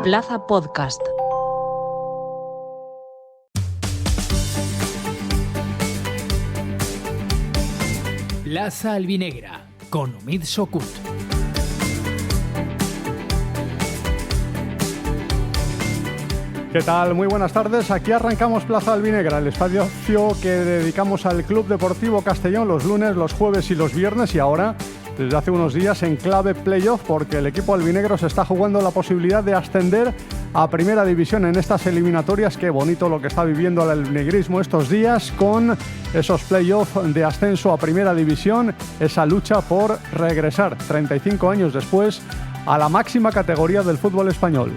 Plaza Podcast. Plaza Albinegra con Omid Sokut. ¿Qué tal? Muy buenas tardes. Aquí arrancamos Plaza Albinegra, el espacio que dedicamos al Club Deportivo Castellón los lunes, los jueves y los viernes, y ahora, desde hace unos días, en clave playoff, porque el equipo albinegro se está jugando la posibilidad de ascender a Primera División en estas eliminatorias. Qué bonito lo que está viviendo el albinegrismo estos días, con esos playoffs de ascenso a Primera División, esa lucha por regresar 35 años después a la máxima categoría del fútbol español.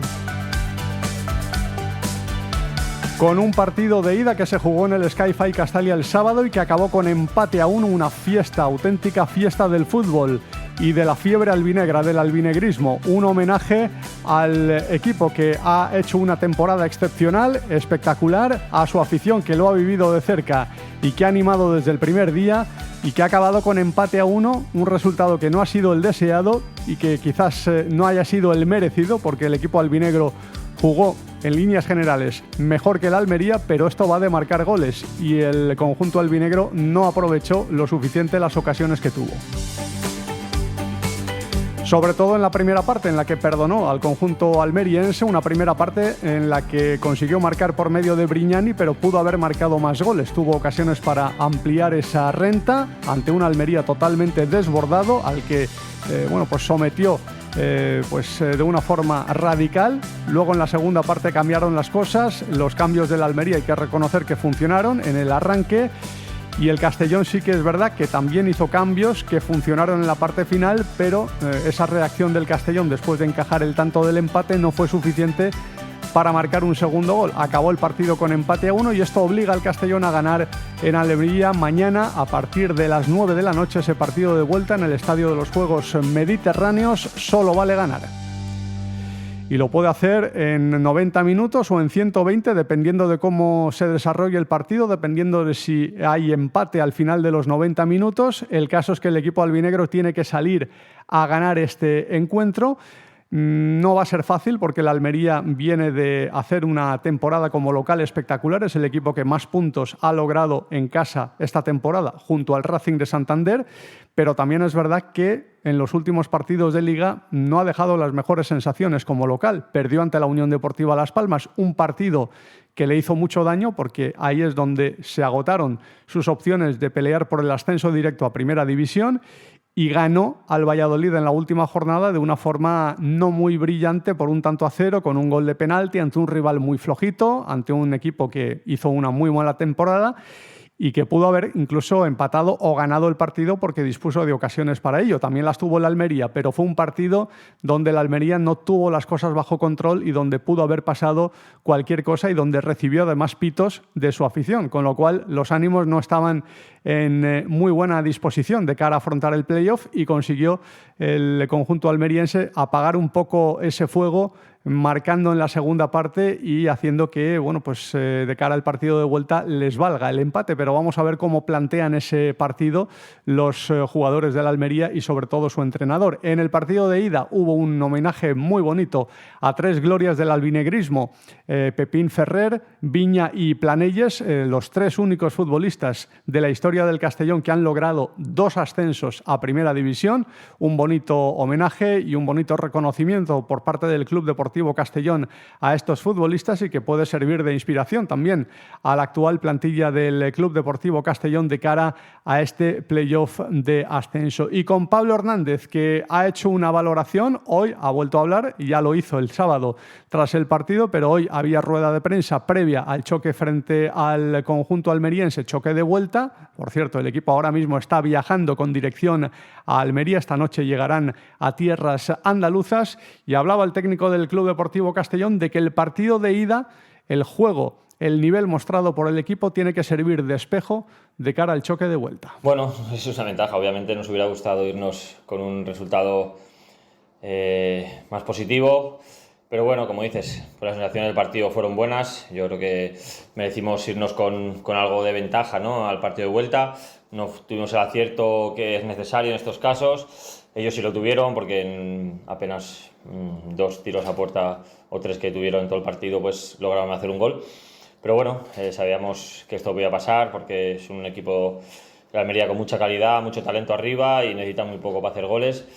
Con un partido de ida que se jugó en el Sky-Fi Castalia el sábado y que acabó con empate a 1, una fiesta, auténtica fiesta del fútbol y de la fiebre albinegra, del albinegrismo. Un homenaje al equipo que ha hecho una temporada excepcional, espectacular, a su afición que lo ha vivido de cerca y que ha animado desde el primer día, y que ha acabado con empate a 1, un resultado que no ha sido el deseado y que quizás no haya sido el merecido, porque el equipo albinegro jugó en líneas generales mejor que el Almería, pero esto va de marcar goles y el conjunto albinegro no aprovechó lo suficiente las ocasiones que tuvo. Sobre todo en la primera parte, en la que perdonó al conjunto almeriense, una primera parte en la que consiguió marcar por medio de Brignani, pero pudo haber marcado más goles. Tuvo ocasiones para ampliar esa renta ante un Almería totalmente desbordado, al que sometió de una forma radical. Luego en la segunda parte cambiaron las cosas, los cambios del Almería hay que reconocer que funcionaron en el arranque, y el Castellón sí que es verdad que también hizo cambios que funcionaron en la parte final, pero esa reacción del Castellón después de encajar el tanto del empate no fue suficiente para marcar un segundo gol. Acabó el partido con empate a 1 y esto obliga al Castellón a ganar en Almería mañana a partir de las 9 de la noche. Ese partido de vuelta en el Estadio de los Juegos Mediterráneos. Solo vale ganar. Y lo puede hacer en 90 minutos o en 120, dependiendo de cómo se desarrolle el partido, dependiendo de si hay empate al final de los 90 minutos. El caso es que el equipo albinegro tiene que salir a ganar este encuentro. No va a ser fácil porque el Almería viene de hacer una temporada como local espectacular. Es el equipo que más puntos ha logrado en casa esta temporada, junto al Racing de Santander, pero también es verdad que en los últimos partidos de Liga no ha dejado las mejores sensaciones como local. Perdió ante la Unión Deportiva Las Palmas, un partido que le hizo mucho daño porque ahí es donde se agotaron sus opciones de pelear por el ascenso directo a Primera División, y ganó al Valladolid en la última jornada de una forma no muy brillante por 1-0, con un gol de penalti ante un rival muy flojito, ante un equipo que hizo una muy mala temporada y que pudo haber incluso empatado o ganado el partido porque dispuso de ocasiones para ello. También las tuvo el Almería, pero fue un partido donde el Almería no tuvo las cosas bajo control y donde pudo haber pasado cualquier cosa y donde recibió además pitos de su afición, con lo cual los ánimos no estaban en muy buena disposición de cara a afrontar el playoff, y consiguió el conjunto almeriense apagar un poco ese fuego, marcando en la segunda parte y haciendo que, de cara al partido de vuelta les valga el empate. Pero vamos a ver cómo plantean ese partido los jugadores del Almería y sobre todo su entrenador. En el partido de ida hubo un homenaje muy bonito a tres glorias del albinegrismo, Pepín Ferrer, Viña y Planelles, los tres únicos futbolistas de la historia del Castellón que han logrado 2 ascensos a Primera División. Un bonito homenaje y un bonito reconocimiento por parte del Club Deportivo Castellón a estos futbolistas, y que puede servir de inspiración también a la actual plantilla del Club Deportivo Castellón de cara a este playoff de ascenso. Y con Pablo Hernández, que ha hecho una valoración, hoy ha vuelto a hablar, y ya lo hizo el sábado tras el partido, pero hoy había rueda de prensa previa al choque frente al conjunto almeriense, choque de vuelta. Por cierto, el equipo ahora mismo está viajando con dirección a Almería. Esta noche llegarán a tierras andaluzas, y hablaba el técnico del Club Deportivo Castellón de que el partido de ida, el juego, el nivel mostrado por el equipo tiene que servir de espejo de cara al choque de vuelta. Bueno, eso es una ventaja. Obviamente nos hubiera gustado irnos con un resultado más positivo, pero bueno, como dices, pues las sensaciones del partido fueron buenas. Yo creo que merecimos irnos con algo de ventaja, ¿no?, al partido de vuelta. No tuvimos el acierto que es necesario en estos casos, Ellos sí lo tuvieron porque en apenas 2 tiros a puerta o 3 que tuvieron en todo el partido, pues lograron hacer un gol. Pero bueno, sabíamos que esto podía pasar porque es un equipo de Almería con mucha calidad, mucho talento arriba y necesita muy poco para hacer goles.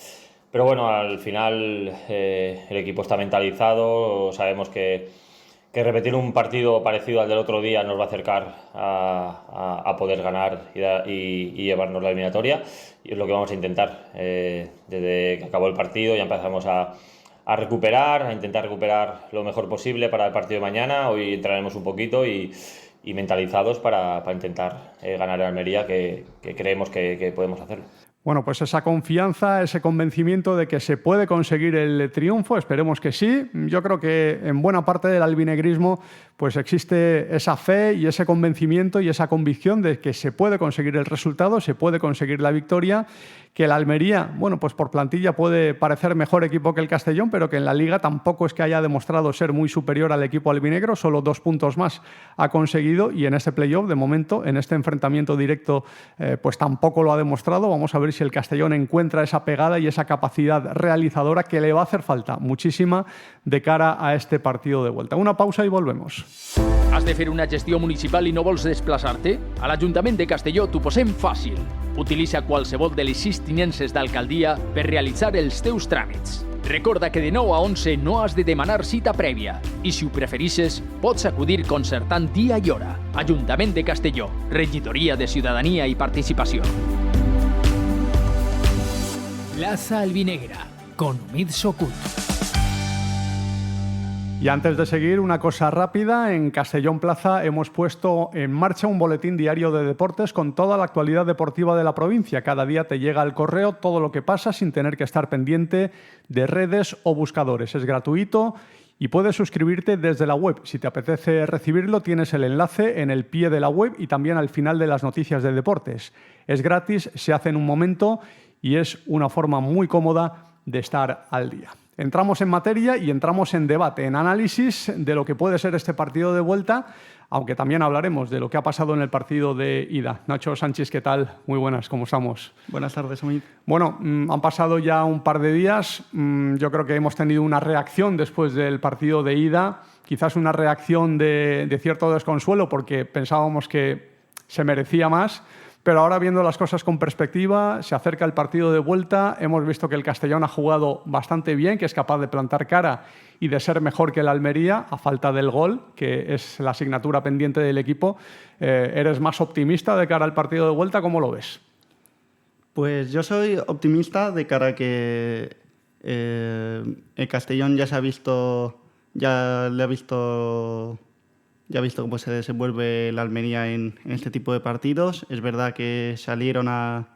Pero bueno, al final el equipo está mentalizado, sabemos que repetir un partido parecido al del otro día nos va a acercar a poder ganar y llevarnos la eliminatoria, y es lo que vamos a intentar. Desde que acabó el partido ya empezamos a recuperar, a intentar recuperar lo mejor posible para el partido de mañana. Hoy entraremos un poquito y mentalizados para intentar ganar en Almería, que creemos que podemos hacerlo. Bueno, pues esa confianza, ese convencimiento de que se puede conseguir el triunfo, esperemos que sí. Yo creo que en buena parte del albinegrismo pues existe esa fe y ese convencimiento y esa convicción de que se puede conseguir el resultado, se puede conseguir la victoria, que el Almería, bueno, pues por plantilla puede parecer mejor equipo que el Castellón, pero que en la Liga tampoco es que haya demostrado ser muy superior al equipo albinegro, solo 2 puntos más ha conseguido, y en este playoff, de momento, en este enfrentamiento directo, pues tampoco lo ha demostrado. Vamos a ver si el Castellón encuentra esa pegada y esa capacidad realizadora que le va a hacer falta muchísima de cara a este partido de vuelta. Una pausa y volvemos. Has de fer una gestió municipal i no vols desplaçar-te? A l'Ajuntament de Castelló t'ho posem fàcil. Utilitza qualsevol de les 6 tinences d'alcaldia per realitzar els teus tràmits. Recorda que de 9 a 11 no has de demanar cita prèvia i, si ho preferisses, pots acudir concertant dia i hora. Ajuntament de Castelló, Regidoria de Ciutadania i Participació. Plaza Albinegra, con Omid Sokut. Y antes de seguir, una cosa rápida. En Castellón Plaza hemos puesto en marcha un boletín diario de deportes con toda la actualidad deportiva de la provincia. Cada día te llega al correo todo lo que pasa sin tener que estar pendiente de redes o buscadores. Es gratuito y puedes suscribirte desde la web. Si te apetece recibirlo, tienes el enlace en el pie de la web y también al final de las noticias de deportes. Es gratis, se hace en un momento y es una forma muy cómoda de estar al día. Entramos en materia y entramos en debate, en análisis de lo que puede ser este partido de vuelta, aunque también hablaremos de lo que ha pasado en el partido de ida. Nacho Sánchez, ¿qué tal? Muy buenas, ¿cómo estamos? Buenas tardes, Omid. Bueno, han pasado ya un par de días. Yo creo que hemos tenido una reacción después del partido de ida, quizás una reacción de cierto desconsuelo porque pensábamos que se merecía más. Pero ahora, viendo las cosas con perspectiva, se acerca el partido de vuelta. Hemos visto que el Castellón ha jugado bastante bien, que es capaz de plantar cara y de ser mejor que el Almería, a falta del gol, que es la asignatura pendiente del equipo. ¿Eres más optimista de cara al partido de vuelta? ¿Cómo lo ves? Pues yo soy optimista de cara a que el Castellón ya ha visto cómo se desenvuelve la Almería en este tipo de partidos. Es verdad que salieron a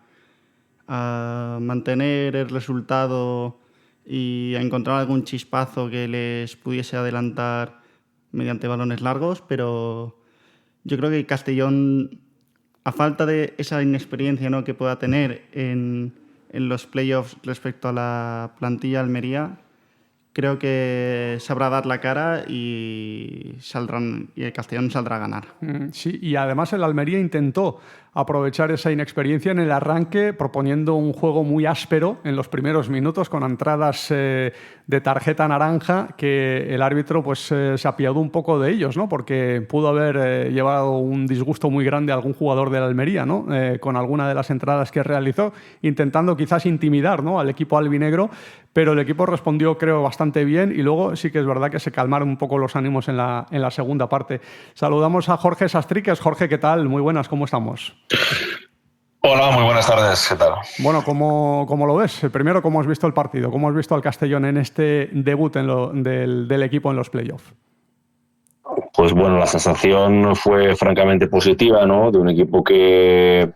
mantener el resultado y a encontrar algún chispazo que les pudiese adelantar mediante balones largos, pero yo creo que Castellón, a falta de esa inexperiencia, ¿no?, que pueda tener en los playoffs respecto a la plantilla Almería, creo que sabrá dar la cara y el Castellón saldrá a ganar. Sí, y además el Almería intentó aprovechar esa inexperiencia en el arranque, proponiendo un juego muy áspero en los primeros minutos, con entradas de tarjeta naranja, que el árbitro pues se apiadó un poco de ellos, ¿no? Porque pudo haber llevado un disgusto muy grande a algún jugador del Almería, ¿no? Con alguna de las entradas que realizó, intentando quizás intimidar, ¿no?, al equipo albinegro, pero el equipo respondió, creo, bastante bien, y luego sí que es verdad que se calmaron un poco los ánimos en la segunda parte. Saludamos a Jorge Sastriques. Jorge, ¿qué tal? Muy buenas, ¿cómo estamos? Hola, muy buenas tardes, ¿qué tal? Bueno, ¿cómo lo ves? Primero, ¿cómo has visto el partido? ¿Cómo has visto al Castellón en este debut del equipo en los playoffs? Pues bueno, la sensación fue francamente positiva, ¿no? De un equipo que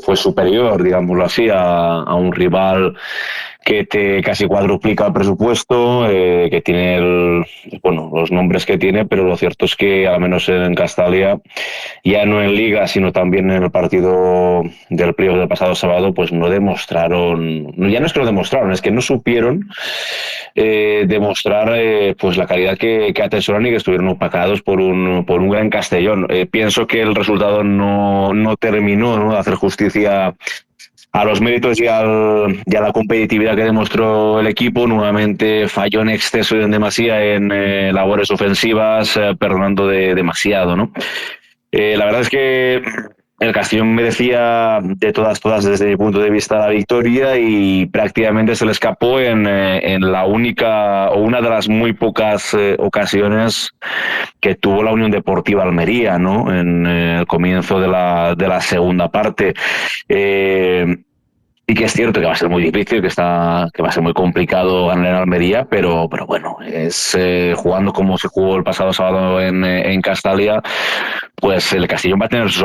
fue superior, digámoslo así, a un rival que te casi cuadruplica el presupuesto, que tiene los nombres que tiene, pero lo cierto es que, al menos en Castalia, ya no en Liga, sino también en el partido del playoff del pasado sábado, pues no demostraron, ya no es que lo demostraron, es que no supieron demostrar pues la calidad que atesoran, y que estuvieron opacados por un gran Castellón. Pienso que el resultado no terminó, ¿no?, de hacer justicia a los méritos y a la competitividad que demostró el equipo. Nuevamente falló en exceso y en demasía en labores ofensivas, perdonando demasiado, ¿no? La verdad es que el Castellón merecía de todas desde mi punto de vista la victoria, y prácticamente se le escapó en la única o una de las muy pocas ocasiones que tuvo la Unión Deportiva Almería, ¿no? En el comienzo de la segunda parte. Y que es cierto que va a ser muy difícil, que va a ser muy complicado ganar en Almería, pero bueno, es jugando como se jugó el pasado sábado en Castalia, pues el Castellón va a tener sus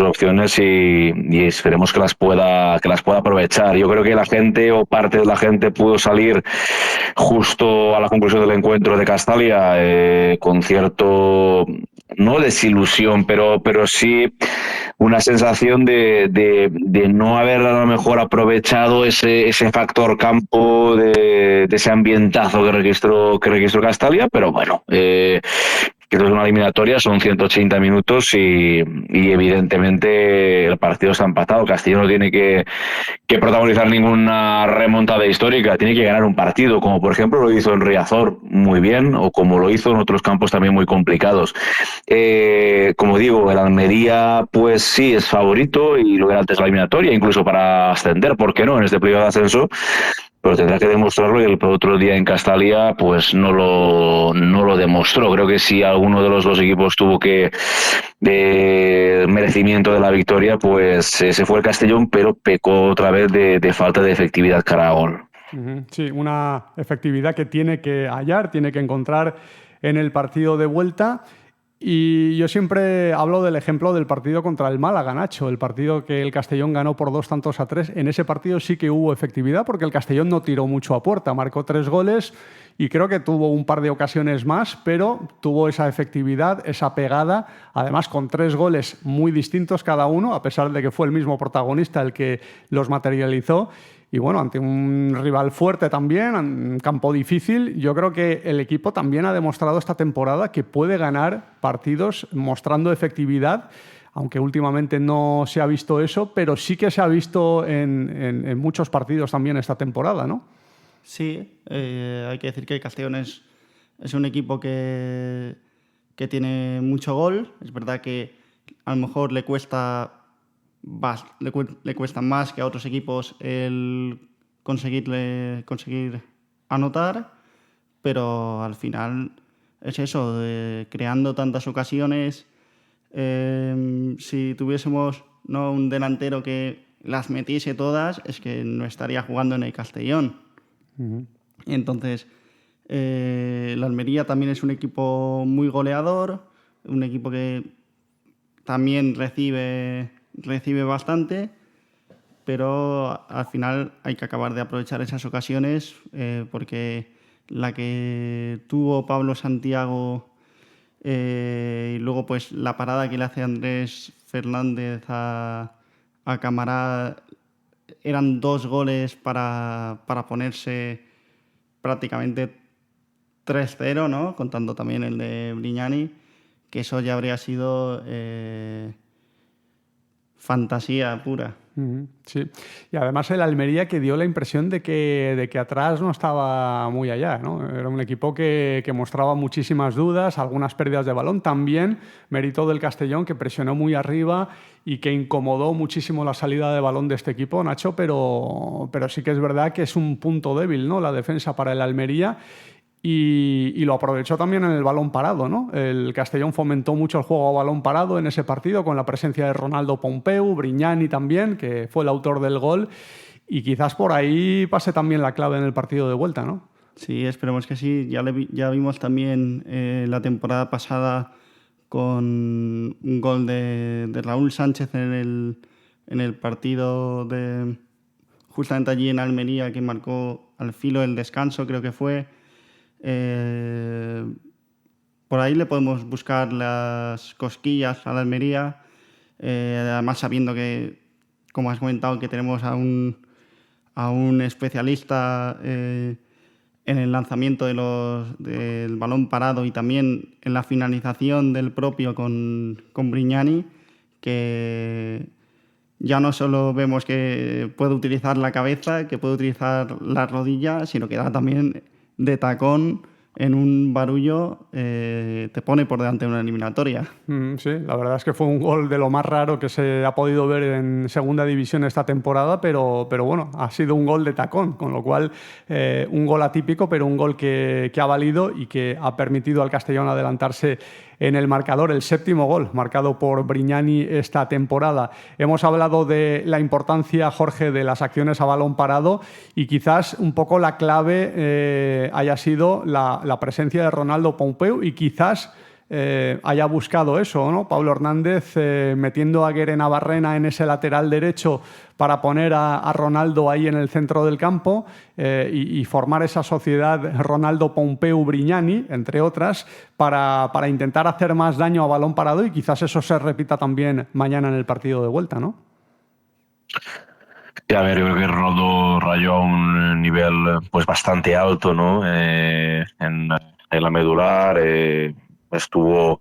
opciones, y esperemos que las pueda aprovechar. Yo creo que la gente o parte de la gente pudo salir justo a la conclusión del encuentro de Castalia con cierto, no desilusión, pero sí una sensación de no haber a lo mejor aprovechado ese factor campo, de ese ambientazo que registró Castalia, pero bueno, que es una eliminatoria, son 180 minutos y evidentemente el partido está empatado. Castellón no tiene que protagonizar ninguna remontada histórica, tiene que ganar un partido, como por ejemplo lo hizo en Riazor muy bien, o como lo hizo en otros campos también muy complicados. Como digo, el Almería pues sí es favorito y lo era antes de la eliminatoria, incluso para ascender, ¿por qué no?, en este periodo de ascenso, pero tendrá que demostrarlo, y el otro día en Castalia pues no lo demostró. Creo que si alguno de los dos equipos tuvo merecimiento de la victoria, pues ese fue el Castellón, pero pecó otra vez de falta de efectividad cara a gol. Sí, una efectividad que tiene que hallar, tiene que encontrar en el partido de vuelta. Y yo siempre hablo del ejemplo del partido contra el Málaga, Nacho, el partido que el Castellón ganó por 2-3. En ese partido sí que hubo efectividad, porque el Castellón no tiró mucho a puerta, marcó 3 goles y creo que tuvo un par de ocasiones más, pero tuvo esa efectividad, esa pegada, además con 3 goles muy distintos cada uno, a pesar de que fue el mismo protagonista el que los materializó. Y bueno, ante un rival fuerte también, un campo difícil, yo creo que el equipo también ha demostrado esta temporada que puede ganar partidos mostrando efectividad, aunque últimamente no se ha visto eso, pero sí que se ha visto en muchos partidos también esta temporada, ¿no? Sí, hay que decir que Castellón es un equipo que tiene mucho gol. Es verdad que a lo mejor le cuesta más que a otros equipos el conseguir anotar, pero al final es eso, creando tantas ocasiones. Si tuviésemos, ¿no?, un delantero que las metiese todas, es que no estaría jugando en el Castellón. Uh-huh. Entonces, la Almería también es un equipo muy goleador, un equipo que también recibe bastante, pero al final hay que acabar de aprovechar esas ocasiones, porque la que tuvo Pablo Santiago y luego pues la parada que le hace Andrés Fernández a Camará, eran 2 goles para ponerse prácticamente 3-0, ¿no?, contando también el de Brignani, que eso ya habría sido fantasía pura. Sí, y además el Almería, que dio la impresión de que atrás no estaba muy allá, ¿no? Era un equipo que mostraba muchísimas dudas, algunas pérdidas de balón, también mérito del Castellón, que presionó muy arriba y que incomodó muchísimo la salida de balón de este equipo, Nacho, pero sí que es verdad que es un punto débil, ¿no?, la defensa para el Almería. Y lo aprovechó también en el balón parado, ¿no? El Castellón fomentó mucho el juego a balón parado en ese partido, con la presencia de Ronaldo Pompeu, Brignani también, que fue el autor del gol, y quizás por ahí pase también la clave en el partido de vuelta, ¿no? Sí, esperemos que sí. Ya vimos también la temporada pasada con un gol de Raúl Sánchez en el partido justamente allí en Almería, que marcó al filo del descanso, creo que fue. Por ahí le podemos buscar las cosquillas a la Almería, además sabiendo que, como has comentado, que tenemos a un especialista en el lanzamiento del balón parado y también en la finalización del propio con Brignani, que ya no solo vemos que puede utilizar la cabeza, que puede utilizar la rodilla, sino que da también de tacón en un barullo, te pone por delante de una eliminatoria. Sí, la verdad es que fue un gol de lo más raro que se ha podido ver en segunda división esta temporada, pero bueno, ha sido un gol de tacón, con lo cual un gol atípico, pero un gol que ha valido y que ha permitido al Castellón adelantarse en el marcador, el 7º gol marcado por Brignani esta temporada. Hemos hablado de la importancia, Jorge, de las acciones a balón parado y quizás un poco la clave haya sido la presencia de Ronaldo Pompeu y quizás haya buscado eso, ¿no? Pablo Hernández metiendo a Guere Navarrena en ese lateral derecho para poner a Ronaldo ahí en el centro del campo y formar esa sociedad Ronaldo-Pompeu-Brignani, entre otras, para intentar hacer más daño a balón parado y quizás eso se repita también mañana en el partido de vuelta, ¿no? Sí, a ver, yo creo que Ronaldo rayó a un nivel pues bastante alto, ¿no? En la medular, estuvo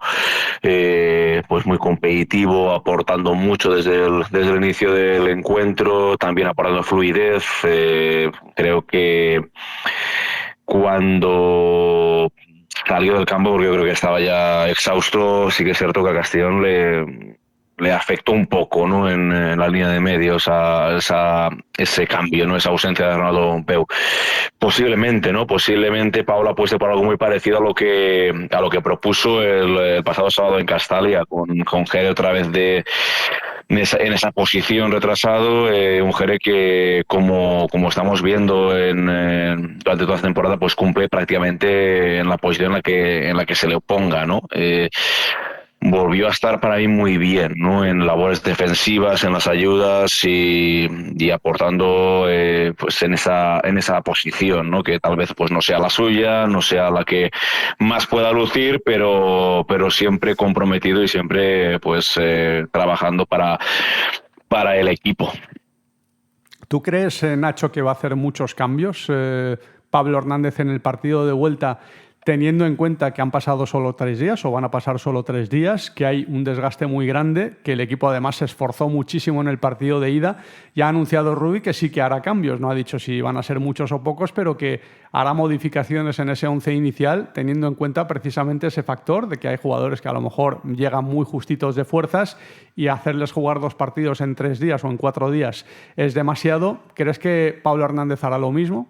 pues muy competitivo, aportando mucho desde el inicio del encuentro, también aportando fluidez. Creo que cuando salió del campo, porque yo creo que estaba ya exhausto, sí que es cierto que a Castellón le afectó un poco, ¿no? En la línea de medios ese cambio, ¿no? Esa ausencia de Ronaldo Pompeu. Posiblemente, ¿no? Posiblemente Paula apueste por algo muy parecido a lo que propuso el pasado sábado en Castalia, con Jere otra vez en esa posición retrasado, un Jere que como estamos viendo durante toda la temporada, pues cumple prácticamente en la posición en la que se le oponga, ¿no? Volvió a estar para mí muy bien, ¿no? En labores defensivas, en las ayudas y aportando pues en esa posición, ¿no? Que tal vez pues no sea la suya, no sea la que más pueda lucir, pero siempre comprometido y siempre pues trabajando para el equipo. ¿Tú crees, Nacho, que va a hacer muchos cambios Pablo Hernández en el partido de vuelta, teniendo en cuenta que han pasado solo 3 días o van a pasar solo 3 días, que hay un desgaste muy grande, que el equipo además se esforzó muchísimo en el partido de ida? Ya ha anunciado Rubi que sí que hará cambios, no ha dicho si van a ser muchos o pocos, pero que hará modificaciones en ese 11 inicial, teniendo en cuenta precisamente ese factor de que hay jugadores que a lo mejor llegan muy justitos de fuerzas y hacerles jugar 2 partidos en 3 días o en 4 días es demasiado. ¿Crees que Pablo Hernández hará lo mismo?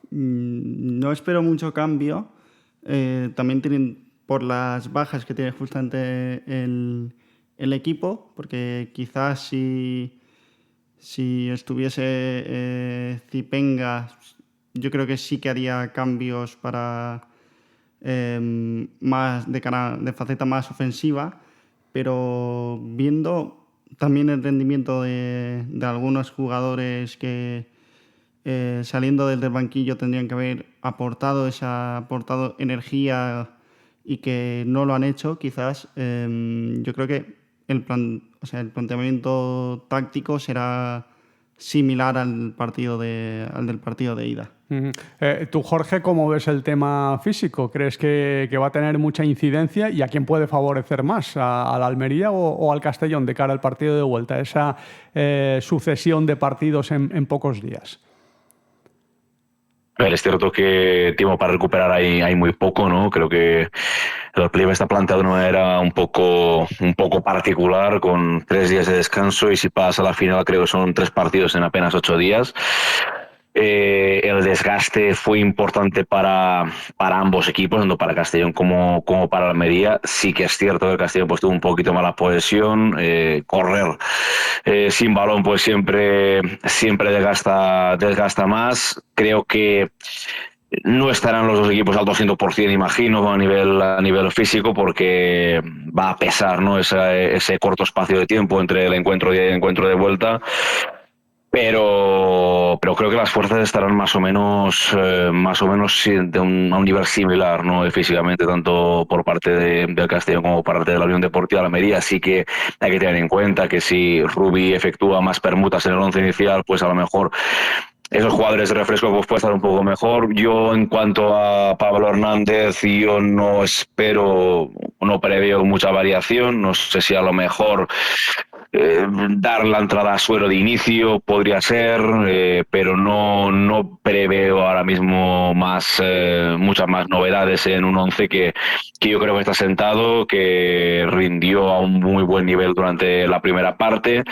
No espero mucho cambio. También tienen por las bajas que tiene justamente el equipo, porque quizás si estuviese Zipenga, yo creo que sí que haría cambios para más de faceta más ofensiva, pero viendo también el rendimiento de algunos jugadores que saliendo desde el banquillo tendrían que haber aportado energía y que no lo han hecho, quizás yo creo que el planteamiento táctico será similar al del partido de ida. Tú, Jorge, ¿cómo ves el tema físico? ¿Crees que va a tener mucha incidencia y a quién puede favorecer más? ¿A la Almería o al Castellón de cara al partido de vuelta? Esa sucesión de partidos en pocos días. Es cierto que tiempo para recuperar hay muy poco, ¿no? Creo que el pliegue está planteado de una manera un poco particular, con 3 días de descanso, y si pasa a la final creo que son 3 partidos en apenas 8 días. El desgaste fue importante para ambos equipos, tanto para Castellón como para Almería. Sí que es cierto que el Castellón pues tuvo un poquito más la posesión, correr sin balón pues siempre desgasta más. Creo que no estarán los 2 equipos al 200%, imagino, a nivel físico, porque va a pesar, ¿no? ese corto espacio de tiempo entre el encuentro de ida y el encuentro de vuelta. Pero creo que las fuerzas estarán más o menos a un nivel similar, ¿no? Físicamente, tanto por parte del Castellón como por parte de la Unión Deportiva de Almería. Así que hay que tener en cuenta que si Rubi efectúa más permutas en el 11 inicial, pues a lo mejor esos jugadores de refresco pues puede estar un poco mejor. Yo, en cuanto a Pablo Hernández, yo no preveo mucha variación. No sé si a lo mejor dar la entrada a Suero de inicio podría ser, pero no preveo ahora mismo muchas más novedades en un once que yo creo que está sentado, que rindió a un muy buen nivel durante la primera parte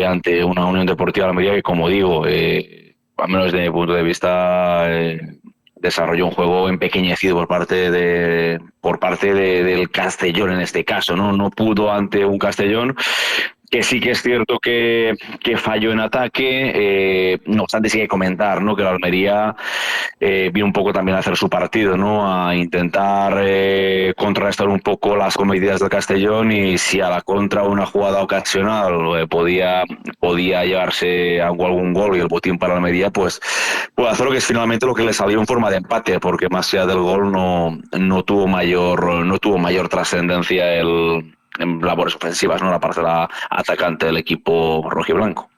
ante una Unión Deportiva Almería que, como digo, al menos desde mi punto de vista, desarrolló un juego empequeñecido por parte del Castellón en este caso, ¿no? No pudo ante un Castellón que sí que es cierto que falló en ataque, no obstante sí hay que comentar, ¿no?, que la Almería vino un poco también a hacer su partido, ¿no?, a intentar contrarrestar un poco las cometidas del Castellón, y si a la contra una jugada ocasional podía llevarse algún gol y el botín para la Almería, pues puede hacer lo que es finalmente lo que le salió en forma de empate, porque más allá del gol no tuvo mayor trascendencia en labores ofensivas, ¿no?, la parte de la atacante del equipo rojiblanco.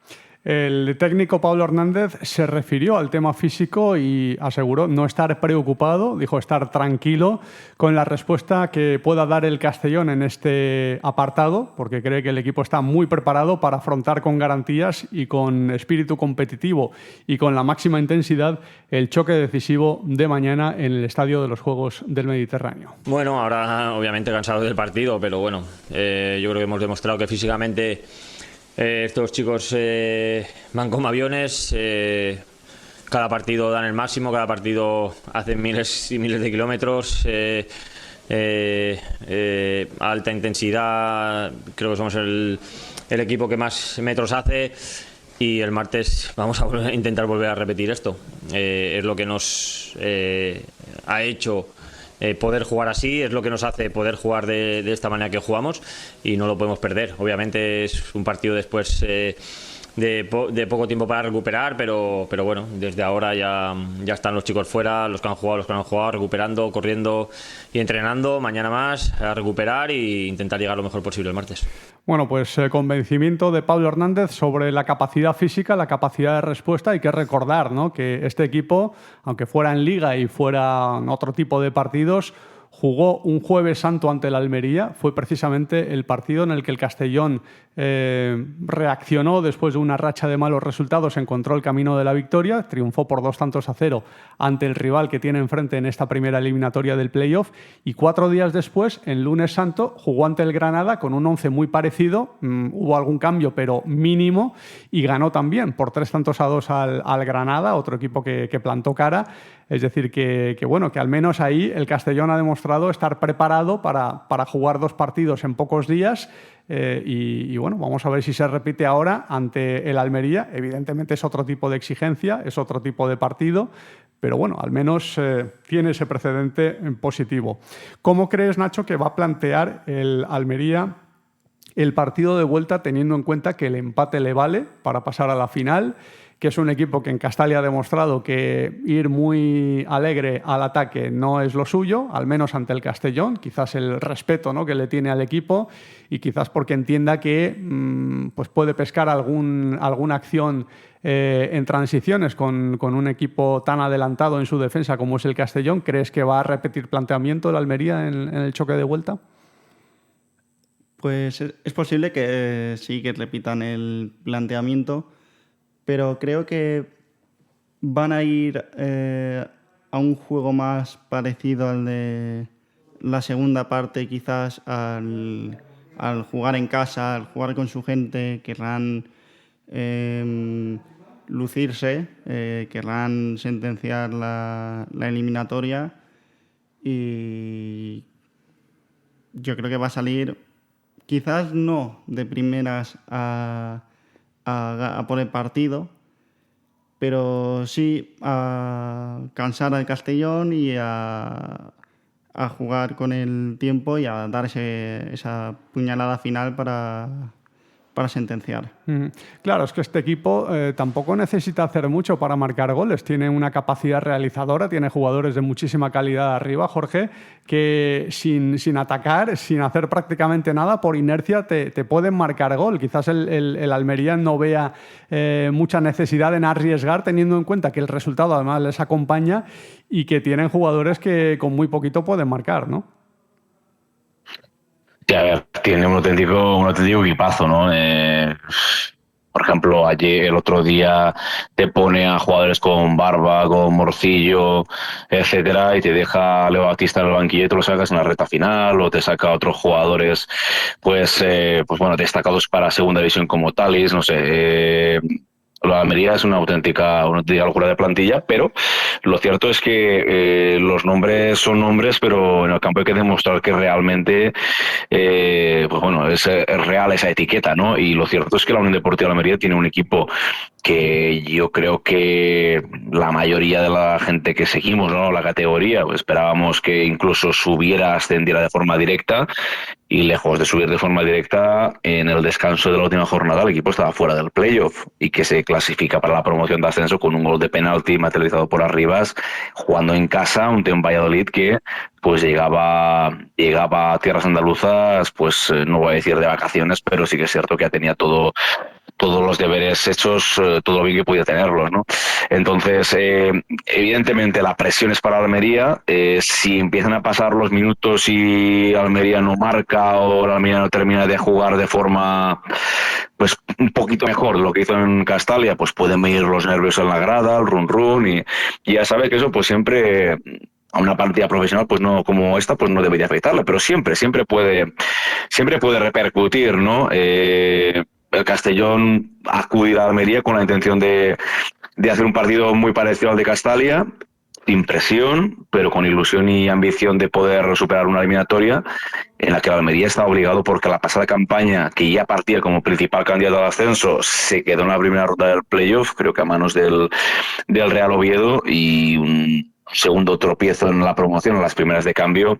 El técnico Pablo Hernández se refirió al tema físico y aseguró no estar preocupado, dijo estar tranquilo con la respuesta que pueda dar el Castellón en este apartado, porque cree que el equipo está muy preparado para afrontar con garantías y con espíritu competitivo y con la máxima intensidad el choque decisivo de mañana en el Estadio de los Juegos del Mediterráneo. Bueno, ahora obviamente cansado del partido, pero bueno, yo creo que hemos demostrado que físicamente estos chicos van como aviones, cada partido dan el máximo, cada partido hacen miles y miles de kilómetros, alta intensidad, creo que somos el equipo que más metros hace, y el martes vamos a intentar volver a repetir esto. Es lo que nos ha hecho poder jugar así, es lo que nos hace poder jugar de esta manera que jugamos, y no lo podemos perder. Obviamente es un partido después de poco tiempo para recuperar, pero bueno, desde ahora ya están los chicos fuera, los que han jugado, recuperando, corriendo y entrenando. Mañana más a recuperar e intentar llegar lo mejor posible el martes. Bueno, pues convencimiento de Pablo Hernández sobre la capacidad física, la capacidad de respuesta. Hay que recordar, ¿no?, que este equipo, aunque fuera en Liga y fuera en otro tipo de partidos, jugó un Jueves Santo ante la Almería. Fue precisamente el partido en el que el Castellón reaccionó después de una racha de malos resultados, encontró el camino de la victoria, triunfó por 2-0 ante el rival que tiene enfrente en esta primera eliminatoria del playoff, y 4 días después, en Lunes Santo, jugó ante el Granada con un once muy parecido, hubo algún cambio pero mínimo, y ganó también por 3-2 al Granada, otro equipo que plantó cara. Es decir, que bueno, que al menos ahí el Castellón ha demostrado estar preparado para jugar 2 partidos en pocos días, y bueno, vamos a ver si se repite ahora ante el Almería. Evidentemente es otro tipo de exigencia, es otro tipo de partido, pero bueno, al menos tiene ese precedente positivo. ¿Cómo crees, Nacho, que va a plantear el Almería el partido de vuelta, teniendo en cuenta que el empate le vale para pasar a la final, que es un equipo que en Castalia ha demostrado que ir muy alegre al ataque no es lo suyo, al menos ante el Castellón, quizás el respeto, ¿no?, que le tiene al equipo, y quizás porque entienda que pues puede pescar alguna acción en transiciones con un equipo tan adelantado en su defensa como es el Castellón? ¿Crees que va a repetir planteamiento el Almería en el choque de vuelta? Pues es posible que sí que repitan el planteamiento, pero creo que van a ir a un juego más parecido al de la segunda parte, quizás al jugar en casa, al jugar con su gente. Querrán lucirse, querrán sentenciar la eliminatoria, y yo creo que va a salir, quizás no de primeras a por el partido, pero sí a cansar al Castellón y a jugar con el tiempo y a dar esa puñalada final para sentenciar. Claro, es que este equipo tampoco necesita hacer mucho para marcar goles. Tiene una capacidad realizadora, tiene jugadores de muchísima calidad arriba, Jorge, que sin atacar, sin hacer prácticamente nada, por inercia te pueden marcar gol. Quizás el Almería no vea mucha necesidad en arriesgar, teniendo en cuenta que el resultado además les acompaña y que tienen jugadores que con muy poquito pueden marcar, ¿no? A ver, tiene un auténtico equipazo, ¿no? Por ejemplo, ayer, el otro día, te pone a jugadores con Barba, con Morcillo, etcétera, y te deja a Leo Batista en el banquillo y te lo sacas en la recta final, o te saca a otros jugadores, pues bueno, destacados para segunda división como Talis, no sé. La Almería es una auténtica locura de plantilla, pero lo cierto es que los nombres son nombres, pero en el campo hay que demostrar que realmente pues bueno, es real esa etiqueta, ¿no? Y lo cierto es que la Unión Deportiva de Almería tiene un equipo que yo creo que la mayoría de la gente que seguimos, ¿no?, la categoría, pues esperábamos que incluso subiera, ascendiera de forma directa, y lejos de subir de forma directa, en el descanso de la última jornada el equipo estaba fuera del playoff y que se clasifica para la promoción de ascenso con un gol de penalti materializado por Arribas, jugando en casa ante un Valladolid que pues llegaba a tierras andaluzas, pues no voy a decir de vacaciones, pero sí que es cierto que ya tenía todos los deberes hechos, todo bien que podía tenerlos, ¿no? Entonces, evidentemente la presión es para Almería. Si empiezan a pasar los minutos y Almería no marca o Almería no termina de jugar de forma pues un poquito mejor de lo que hizo en Castalia, pues pueden venir los nervios en la grada, el run y ya sabe que eso pues siempre a una partida profesional pues no como esta pues no debería afectarle, pero siempre puede repercutir, ¿no? El Castellón acudirá a Almería con la intención de hacer un partido muy parecido al de Castalia, sin presión, pero con ilusión y ambición de poder superar una eliminatoria en la que la Almería está obligado, porque la pasada campaña, que ya partía como principal candidato al ascenso, se quedó en la primera ronda del playoff, creo que a manos del Real Oviedo, y un segundo tropiezo en la promoción, en las primeras de cambio,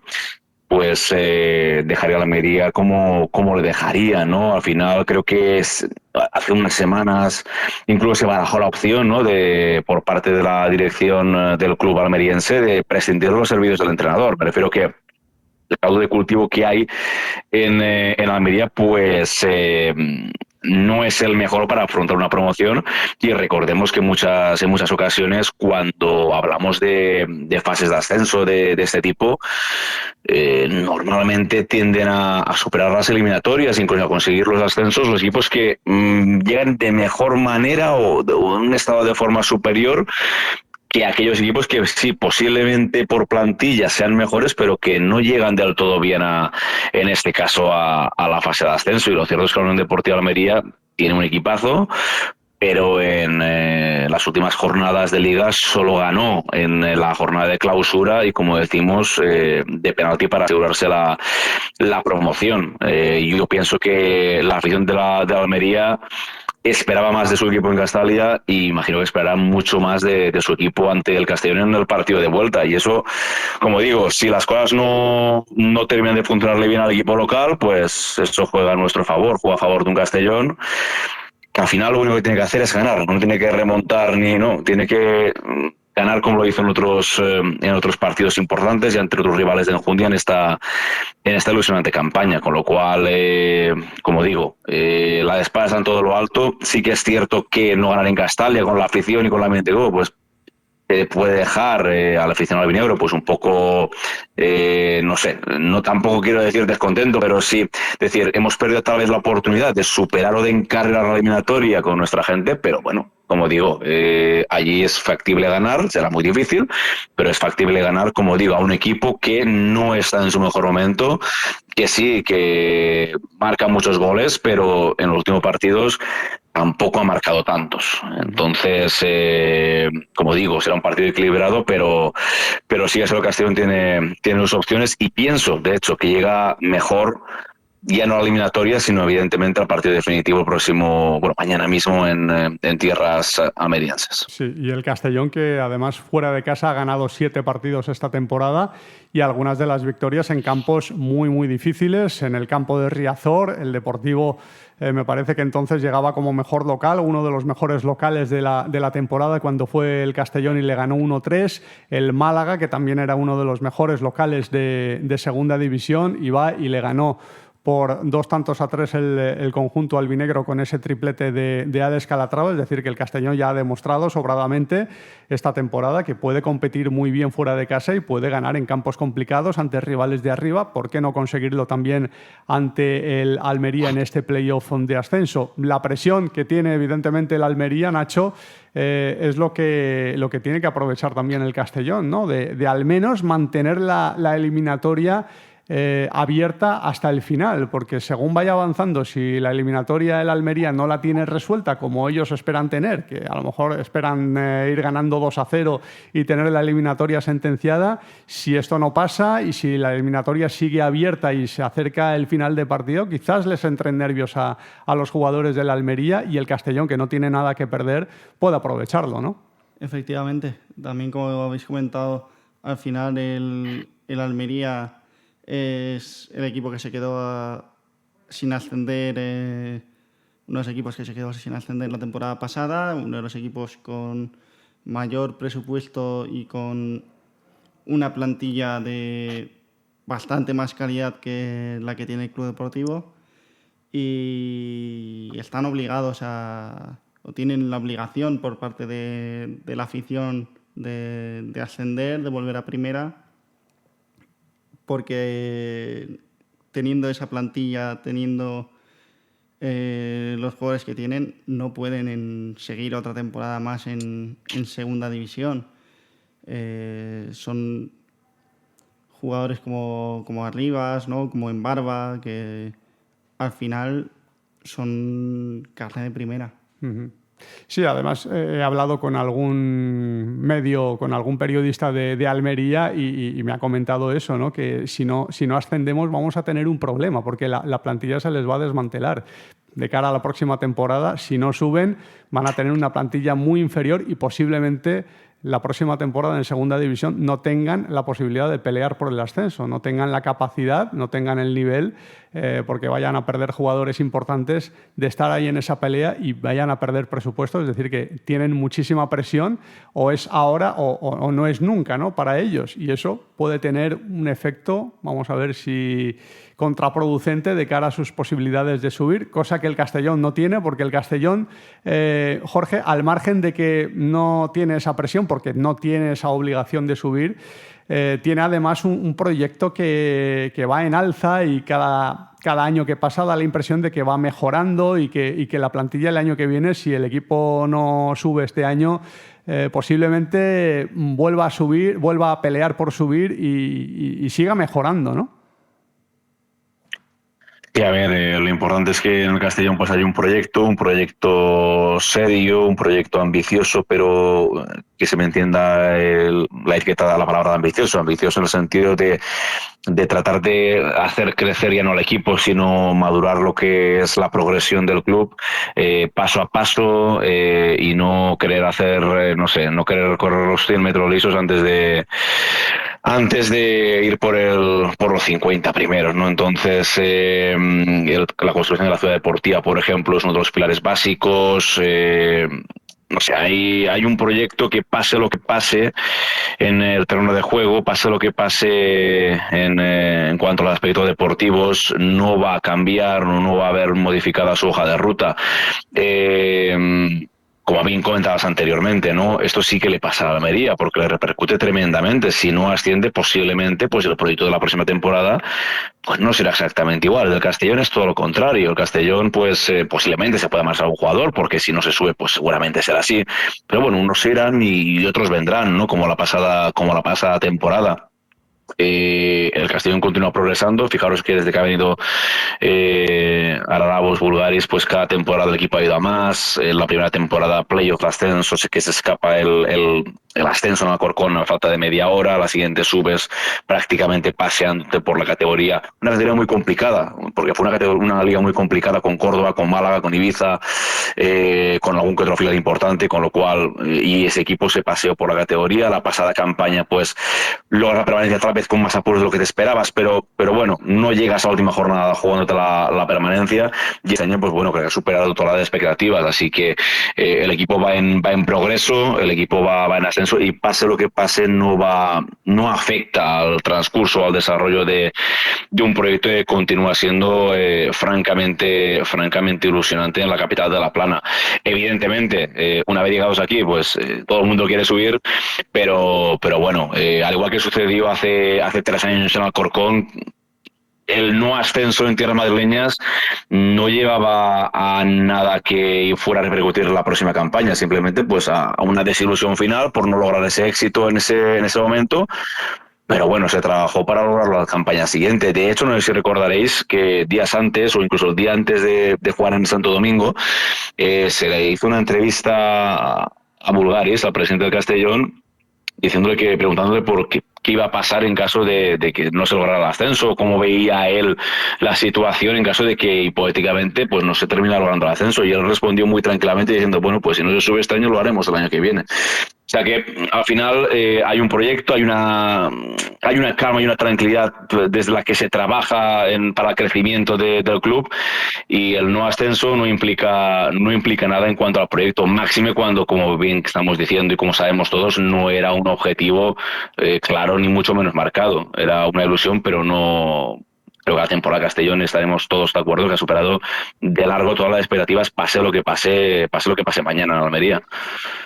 pues dejaría a la Almería como le dejaría, ¿no? Al final creo que hace unas semanas incluso se barajó la opción, ¿no?, por parte de la dirección del club almeriense de prescindir de los servicios del entrenador. Me refiero que el caldo de cultivo que hay en Almería pues no es el mejor para afrontar una promoción, y recordemos que en muchas ocasiones cuando hablamos de fases de ascenso de este tipo, normalmente tienden a superar las eliminatorias, incluso a conseguir los ascensos, los equipos que llegan de mejor manera o de un estado de forma superior que aquellos equipos que sí, posiblemente por plantilla sean mejores, pero que no llegan del todo bien en este caso a la fase de ascenso. Y lo cierto es que la Unión Deportiva de Almería tiene un equipazo, pero en las últimas jornadas de liga solo ganó en la jornada de clausura y, como decimos, de penalti para asegurarse la promoción. Yo pienso que la afición de Almería esperaba más de su equipo en Castalia, y imagino que esperará mucho más de su equipo ante el Castellón en el partido de vuelta. Y eso, como digo, si las cosas no terminan de funcionarle bien al equipo local, pues eso juega a nuestro favor, juega a favor de un Castellón que al final lo único que tiene que hacer es ganar, no tiene que remontar tiene que ganar como lo hizo en otros partidos importantes y ante otros rivales de enjundia en esta ilusionante campaña, con lo cual, como digo, la de espadas en todo lo alto. Sí que es cierto que no ganar en Castalia con la afición y con la mente, pues puede dejar al aficionado albinegro pues un poco, no sé, no tampoco quiero decir descontento, pero sí decir, hemos perdido tal vez la oportunidad de superar o de encargar la eliminatoria con nuestra gente, pero bueno, como digo, allí es factible ganar, será muy difícil, pero es factible ganar, como digo, a un equipo que no está en su mejor momento, que sí, que marca muchos goles, pero en los últimos partidos tampoco ha marcado tantos. Entonces, como digo, será un partido equilibrado, pero sí que el Castellón tiene sus opciones, y pienso, de hecho, que llega mejor ya no a la eliminatoria, sino evidentemente al partido definitivo próximo, mañana mismo en tierras almerienses. Sí, y el Castellón, que además fuera de casa ha ganado 7 partidos esta temporada, y algunas de las victorias en campos muy, muy difíciles. En el campo de Riazor, el Deportivo me parece que entonces llegaba como mejor local, uno de los mejores locales de la temporada, cuando fue el Castellón y le ganó 1-3. El Málaga, que también era uno de los mejores locales de segunda división, y va y le ganó por 2-3 el conjunto albinegro con ese triplete de Ades Calatrava, es decir, que el Castellón ya ha demostrado sobradamente esta temporada que puede competir muy bien fuera de casa y puede ganar en campos complicados ante rivales de arriba. ¿Por qué no conseguirlo también ante el Almería en este playoff de ascenso? La presión que tiene evidentemente el Almería, Nacho, es lo que tiene que aprovechar también el Castellón, ¿no? De al menos mantener la eliminatoria abierta hasta el final, porque según vaya avanzando, si la eliminatoria del Almería no la tiene resuelta como ellos esperan tener, que a lo mejor esperan ir ganando 2-0 y tener la eliminatoria sentenciada, si esto no pasa y si la eliminatoria sigue abierta y se acerca el final de partido, quizás les entren nervios a los jugadores del Almería y el Castellón, que no tiene nada que perder, puede aprovecharlo, ¿no? Efectivamente. También, como habéis comentado, al final el Almería es el equipo que se quedó sin ascender, uno de los equipos que se quedó sin ascender la temporada pasada, uno de los equipos con mayor presupuesto y con una plantilla de bastante más calidad que la que tiene el Club Deportivo, y están obligados o tienen la obligación por parte de la afición de ascender, de volver a primera, porque teniendo esa plantilla, teniendo los jugadores que tienen, no pueden seguir otra temporada más en segunda división. Son jugadores como Arribas, ¿no? Como Embarba, que al final son carne de primera. Uh-huh. Sí, además he hablado con algún medio, con algún periodista de Almería y me ha comentado eso, ¿no? Que si no ascendemos vamos a tener un problema porque la plantilla se les va a desmantelar. De cara a la próxima temporada, si no suben, van a tener una plantilla muy inferior y posiblemente la próxima temporada en segunda división no tengan la posibilidad de pelear por el ascenso, no tengan la capacidad, no tengan el nivel, porque vayan a perder jugadores importantes de estar ahí en esa pelea y vayan a perder presupuestos. Es decir, que tienen muchísima presión, o es ahora o no es nunca, ¿no? Para ellos, y eso puede tener un efecto, vamos a ver si contraproducente de cara a sus posibilidades de subir, cosa que el Castellón no tiene, porque el Castellón, Jorge, al margen de que no tiene esa presión, porque no tiene esa obligación de subir, tiene además un proyecto que va en alza y cada año que pasa da la impresión de que va mejorando y que la plantilla el año que viene, si el equipo no sube este año, posiblemente vuelva a subir, vuelva a pelear por subir y siga mejorando, ¿no? Sí, a ver, lo importante es que en el Castellón pues hay un proyecto serio, un proyecto ambicioso, pero que se me entienda la etiqueta de la palabra ambicioso en el sentido de tratar de hacer crecer ya no al equipo, sino madurar lo que es la progresión del club paso a paso, y no querer hacer, no querer correr los 100 metros lisos antes de ir por los 50 primeros, ¿no? Entonces, la construcción de la ciudad deportiva, por ejemplo, es uno de los pilares básicos. Hay un proyecto que pase lo que pase en el terreno de juego, pase lo que pase en cuanto a los aspectos deportivos, no va a cambiar, no va a haber modificada su hoja de ruta. Como bien comentabas anteriormente, ¿no? Esto sí que le pasa a la Almería porque le repercute tremendamente. Si no asciende, posiblemente, pues el proyecto de la próxima temporada pues no será exactamente igual. El Castellón es todo lo contrario. El Castellón, pues posiblemente se pueda marchar un jugador, porque si no se sube, pues seguramente será así. Pero bueno, unos irán y otros vendrán, ¿no? Como la pasada temporada. El Castellón continúa progresando. Fijaros que desde que ha venido Araravos Bulgaris, pues cada temporada el equipo ha ido a más. En la primera temporada playoff, ascenso, sé que se escapa el ascenso en Alcorcón a falta de media hora. La siguiente subes prácticamente paseándote por la categoría. Una categoría muy complicada, porque fue una liga muy complicada con Córdoba, con Málaga, con Ibiza, con algún que otro filial importante, con lo cual, y ese equipo se paseó por la categoría. La pasada campaña pues logra la permanencia tal vez con más apuros de lo que te esperabas, pero bueno, no llegas a la última jornada jugándote la permanencia, y este año pues bueno, creo que ha superado todas las expectativas, así que el equipo va en progreso, el equipo va en ascenso, ascenso y pase lo que pase no afecta al transcurso, al desarrollo de un proyecto que continúa siendo francamente ilusionante en la capital de La Plana. Evidentemente, una vez llegados aquí, pues todo el mundo quiere subir, pero bueno, al igual que sucedió hace 3 años en Alcorcón, el no ascenso en tierras madrileñas no llevaba a nada que fuera a repercutir en la próxima campaña, simplemente pues a una desilusión final por no lograr ese éxito en ese momento. Pero bueno, se trabajó para lograr la campaña siguiente. De hecho, no sé si recordaréis que días antes, o incluso el día antes de jugar en Santo Domingo, se le hizo una entrevista a Bulgaris, al presidente del Castellón, preguntándole por qué iba a pasar en caso de que no se lograra el ascenso, cómo veía él la situación en caso de que hipotéticamente pues no se termina logrando el ascenso, y él respondió muy tranquilamente diciendo, bueno, pues si no se sube este año lo haremos el año que viene. O sea que al final hay un proyecto, hay una calma y una tranquilidad desde la que se trabaja para el crecimiento del club, y el no ascenso no implica nada en cuanto al proyecto, máxime cuando, como bien estamos diciendo y como sabemos todos, no era un objetivo claro ni mucho menos marcado. Era una ilusión, pero no... Creo que la temporada de Castellón estaremos todos de acuerdo que ha superado de largo todas las expectativas, pase lo que pase mañana en Almería.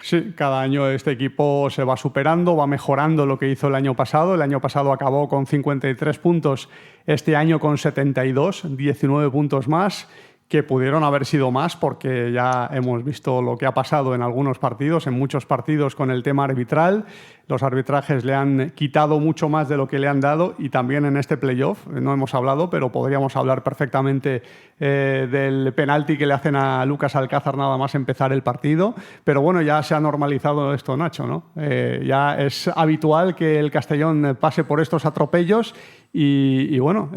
Sí, cada año este equipo se va superando, va mejorando lo que hizo el año pasado. El año pasado acabó con 53 puntos, este año con 72, 19 puntos más, que pudieron haber sido más porque ya hemos visto lo que ha pasado en algunos partidos, en muchos partidos con el tema arbitral. Los arbitrajes le han quitado mucho más de lo que le han dado, y también en este playoff, no hemos hablado, pero podríamos hablar perfectamente del penalti que le hacen a Lucas Alcázar nada más empezar el partido. Pero bueno, ya se ha normalizado esto, Nacho, ¿no? Ya es habitual que el Castellón pase por estos atropellos. Y bueno,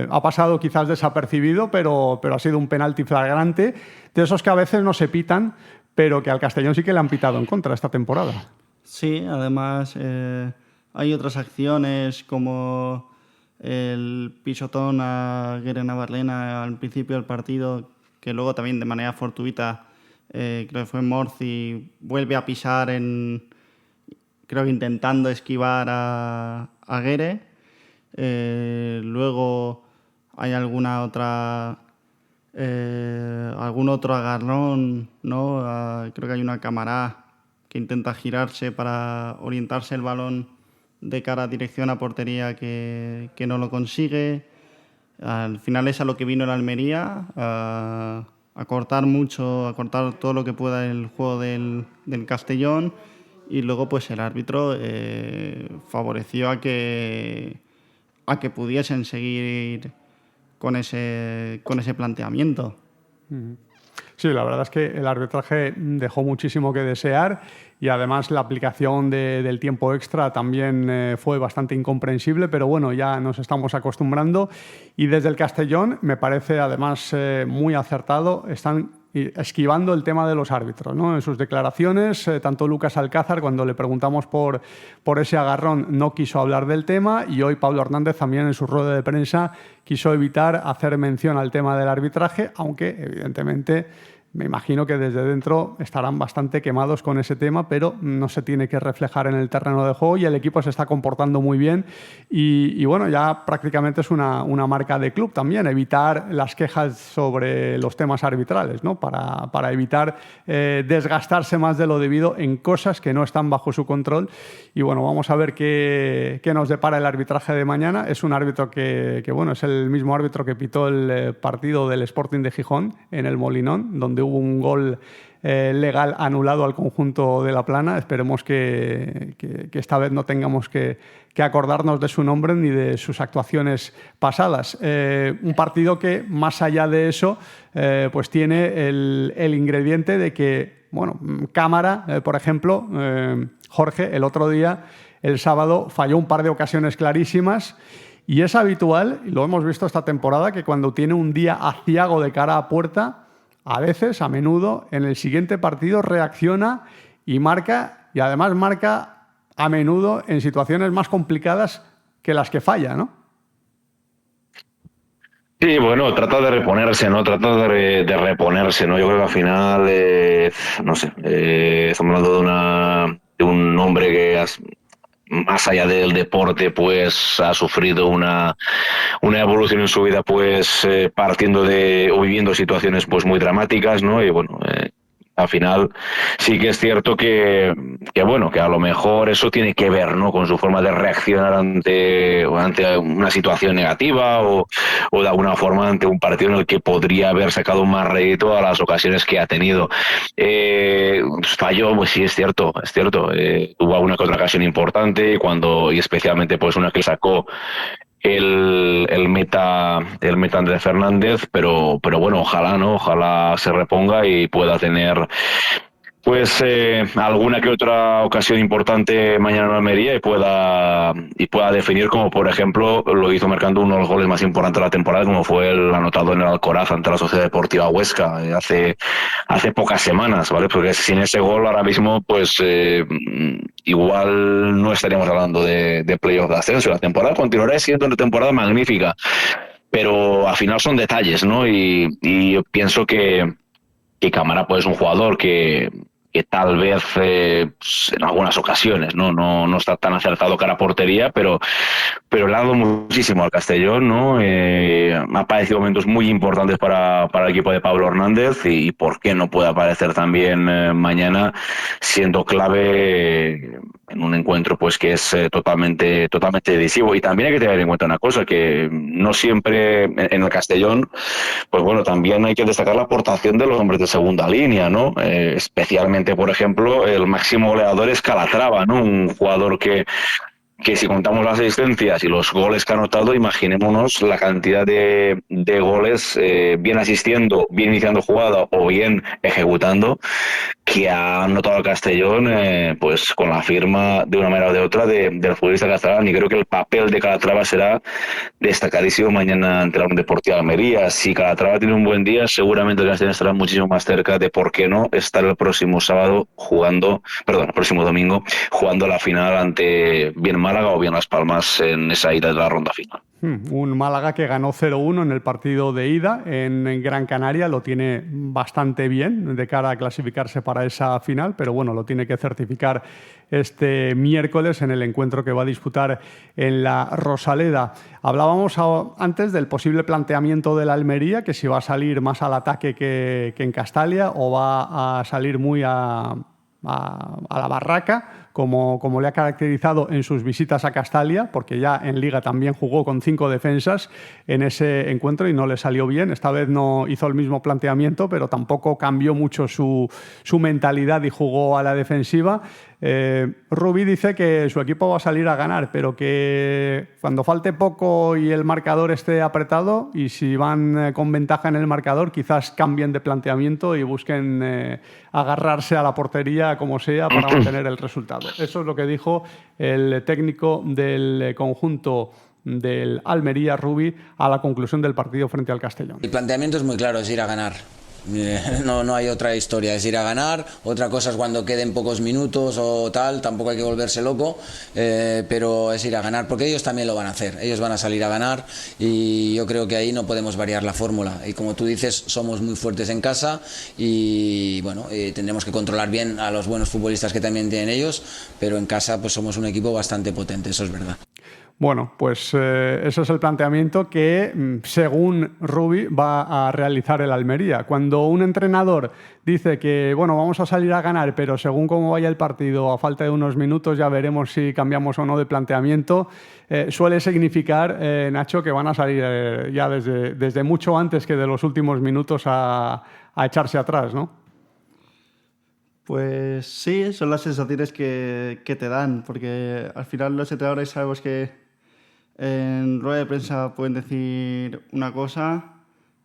ha pasado quizás desapercibido, pero ha sido un penalti flagrante, de esos que a veces no se pitan, pero que al Castellón sí que le han pitado en contra esta temporada. Sí, además hay otras acciones como el pisotón a Guere Navarrena al principio del partido, que luego también de manera fortuita, creo que fue Morci, vuelve a pisar creo que intentando esquivar a Guere. Luego hay algún otro agarrón, ¿no? Creo que hay una Camará que intenta girarse para orientarse el balón de cara a dirección a portería, que no lo consigue. Al final es a lo que vino el Almería, a cortar mucho, a cortar todo lo que pueda el juego del Castellón, y luego pues el árbitro favoreció a que pudiesen seguir con ese planteamiento. Sí, la verdad es que el arbitraje dejó muchísimo que desear, y además la aplicación del tiempo extra también fue bastante incomprensible, pero bueno, ya nos estamos acostumbrando, y desde el Castellón me parece además muy acertado. Están esquivando el tema de los árbitros, ¿no? En sus declaraciones, tanto Lucas Alcázar, cuando le preguntamos por ese agarrón, no quiso hablar del tema, y hoy Pablo Hernández también en su rueda de prensa quiso evitar hacer mención al tema del arbitraje, aunque evidentemente me imagino que desde dentro estarán bastante quemados con ese tema, pero no se tiene que reflejar en el terreno de juego, y el equipo se está comportando muy bien, y bueno, ya prácticamente es una marca de club también, evitar las quejas sobre los temas arbitrales, ¿no? Para evitar desgastarse más de lo debido en cosas que no están bajo su control. Y bueno, vamos a ver qué nos depara el arbitraje de mañana. Es un árbitro que bueno, es el mismo árbitro que pitó el partido del Sporting de Gijón en el Molinón, donde hubo un gol legal anulado al conjunto de La Plana. Esperemos que esta vez no tengamos que acordarnos de su nombre ni de sus actuaciones pasadas. Un partido que, más allá de eso, pues tiene el ingrediente de que, bueno, Cámara, por ejemplo, Jorge, el otro día, el sábado, falló un par de ocasiones clarísimas. Y es habitual, y lo hemos visto esta temporada, que cuando tiene un día aciago de cara a puerta, a veces, a menudo, en el siguiente partido reacciona y marca, y además marca a menudo en situaciones más complicadas que las que falla, ¿no? Sí, bueno, trata de reponerse, ¿no? Trata de reponerse, ¿no? Yo creo que al final, no sé, estamos hablando un hombre que más allá del deporte, pues ha sufrido una evolución en su vida, pues partiendo de o viviendo situaciones pues muy dramáticas, ¿no? Y bueno, al final sí que es cierto que bueno, que a lo mejor eso tiene que ver, ¿no?, con su forma de reaccionar ante una situación negativa o de alguna forma ante un partido en el que podría haber sacado más rédito a las ocasiones que ha tenido. Falló, pues sí, es cierto. Tuvo alguna que otra ocasión importante y especialmente pues una que sacó el meta Andrés Fernández, pero bueno, ojalá se reponga y pueda tener pues alguna que otra ocasión importante mañana en Almería y pueda definir, como por ejemplo lo hizo marcando uno de los goles más importantes de la temporada, como fue el anotado en el Alcoraz ante la Sociedad Deportiva Huesca hace pocas semanas, ¿vale? Porque sin ese gol ahora mismo pues igual no estaríamos hablando de playoff de ascenso. La temporada continuará siendo una temporada magnífica, pero al final son detalles, ¿no? Y yo pienso que Cámara pues es un jugador que tal vez en algunas ocasiones no está tan acertado cara a portería, pero le ha dado muchísimo al Castellón, ¿no? Ha aparecido momentos muy importantes para el equipo de Pablo Hernández y por qué no puede aparecer también mañana, siendo clave en un encuentro pues que es totalmente decisivo. Y también hay que tener en cuenta una cosa, que no siempre en el Castellón, pues bueno, también hay que destacar la aportación de los hombres de segunda línea, ¿no? Especialmente, por ejemplo, el máximo goleador es Calatrava, ¿no? Un jugador que si contamos las asistencias y los goles que ha anotado, imaginémonos la cantidad de goles, bien asistiendo, bien iniciando jugada o bien ejecutando, que ha anotado el Castellón, pues con la firma de una manera o de otra del futbolista catalán. Y creo que el papel de Calatrava será destacadísimo mañana ante la Unión Deportiva de Almería. Si Calatrava tiene un buen día, seguramente el Castellón estará muchísimo más cerca de, por qué no, estar el próximo domingo jugando la final ante bien Málaga o bien Las Palmas en esa ida de la ronda final. Un Málaga que ganó 0-1 en el partido de ida en Gran Canaria, lo tiene bastante bien de cara a clasificarse para esa final, pero bueno, lo tiene que certificar este miércoles en el encuentro que va a disputar en la Rosaleda. Hablábamos antes del posible planteamiento de la Almería, que si va a salir más al ataque que en Castalia o va a salir muy a la barraca, como le ha caracterizado en sus visitas a Castalia, porque ya en Liga también jugó con 5 defensas en ese encuentro y no le salió bien. Esta vez no hizo el mismo planteamiento, pero tampoco cambió mucho su mentalidad y jugó a la defensiva. Rubí dice que su equipo va a salir a ganar, pero que cuando falte poco y el marcador esté apretado, y si van con ventaja en el marcador, quizás cambien de planteamiento y busquen agarrarse a la portería como sea para mantener el resultado. Eso es lo que dijo el técnico del conjunto del Almería, Rubí, a la conclusión del partido frente al Castellón. El planteamiento es muy claro, es ir a ganar. No hay otra historia, es ir a ganar. Otra cosa es cuando queden pocos minutos o tal, tampoco hay que volverse loco, pero es ir a ganar, porque ellos también lo van a hacer, ellos van a salir a ganar y yo creo que ahí no podemos variar la fórmula. Y como tú dices, somos muy fuertes en casa y bueno, tendremos que controlar bien a los buenos futbolistas que también tienen ellos, pero en casa pues somos un equipo bastante potente, eso es verdad. Bueno, pues ese es el planteamiento que, según Rubí, va a realizar el Almería. Cuando un entrenador dice que, bueno, vamos a salir a ganar, pero según cómo vaya el partido, a falta de unos minutos ya veremos si cambiamos o no de planteamiento, suele significar, Nacho, que van a salir ya desde mucho antes que de los últimos minutos a echarse atrás, ¿no? Pues sí, son las sensaciones que te dan, porque al final los entrenadores sabemos que en rueda de prensa pueden decir una cosa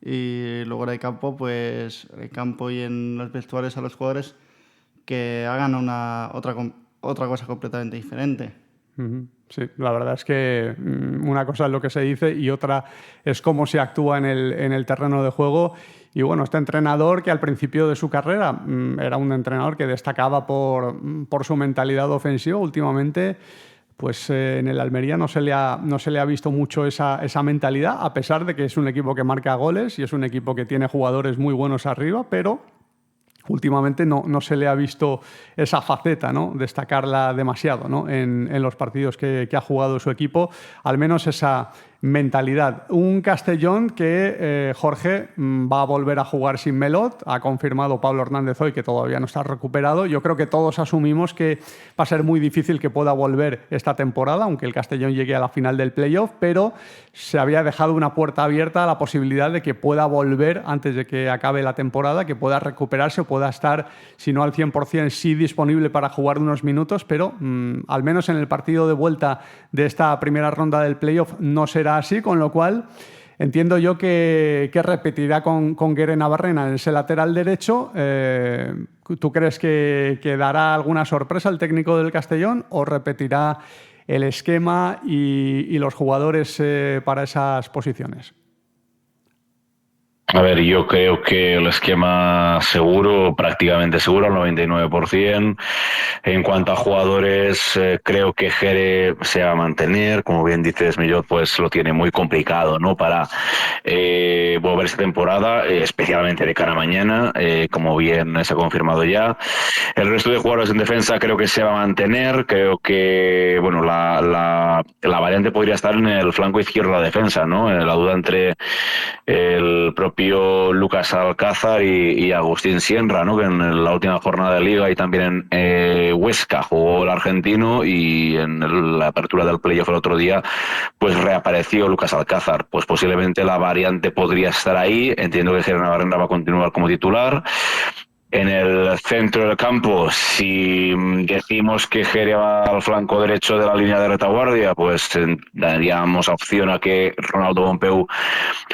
y luego en el campo, pues en el campo y en los vestuarios a los jugadores que hagan otra cosa completamente diferente. Sí, la verdad es que una cosa es lo que se dice y otra es cómo se actúa en el terreno de juego. Y bueno, este entrenador, que al principio de su carrera era un entrenador que destacaba por su mentalidad ofensiva, últimamente pues en el Almería no se le ha visto mucho esa mentalidad, a pesar de que es un equipo que marca goles y es un equipo que tiene jugadores muy buenos arriba, pero últimamente no se le ha visto esa faceta, ¿no? Destacarla demasiado, ¿no? en los partidos que ha jugado su equipo, al menos esa mentalidad. Un Castellón que, Jorge, va a volver a jugar sin Melot. Ha confirmado Pablo Hernández hoy que todavía no está recuperado. Yo creo que todos asumimos que va a ser muy difícil que pueda volver esta temporada, aunque el Castellón llegue a la final del playoff, pero se había dejado una puerta abierta a la posibilidad de que pueda volver antes de que acabe la temporada, que pueda recuperarse o pueda estar, si no al 100%, sí disponible para jugar unos minutos, pero al menos en el partido de vuelta de esta primera ronda del playoff no será así, con lo cual entiendo yo que repetirá con Guere Navarrena en ese lateral derecho. ¿Tú crees que dará alguna sorpresa el técnico del Castellón o repetirá el esquema y los jugadores para esas posiciones? A ver, yo creo que el esquema seguro, prácticamente seguro, al 99%. En cuanto a jugadores, creo que Jere se va a mantener. Como bien dices, Millot, pues lo tiene muy complicado, ¿no? Para volver esta temporada, especialmente de cara a mañana, como bien se ha confirmado ya. El resto de jugadores en defensa creo que se va a mantener. Creo que, bueno, la variante podría estar en el flanco izquierdo de la defensa, ¿no? La duda entre el propio Lucas Alcázar y Agustín Sienra, ¿no? Que en la última jornada de Liga y también en Huesca jugó el argentino, y en la apertura del playoff el otro día pues reapareció Lucas Alcázar. Pues posiblemente la variante podría estar ahí. Entiendo que Jere Navarrena va a continuar como titular. En el centro del campo, si decimos que Jere va al flanco derecho de la línea de retaguardia, pues daríamos opción a que Ronaldo Pompeu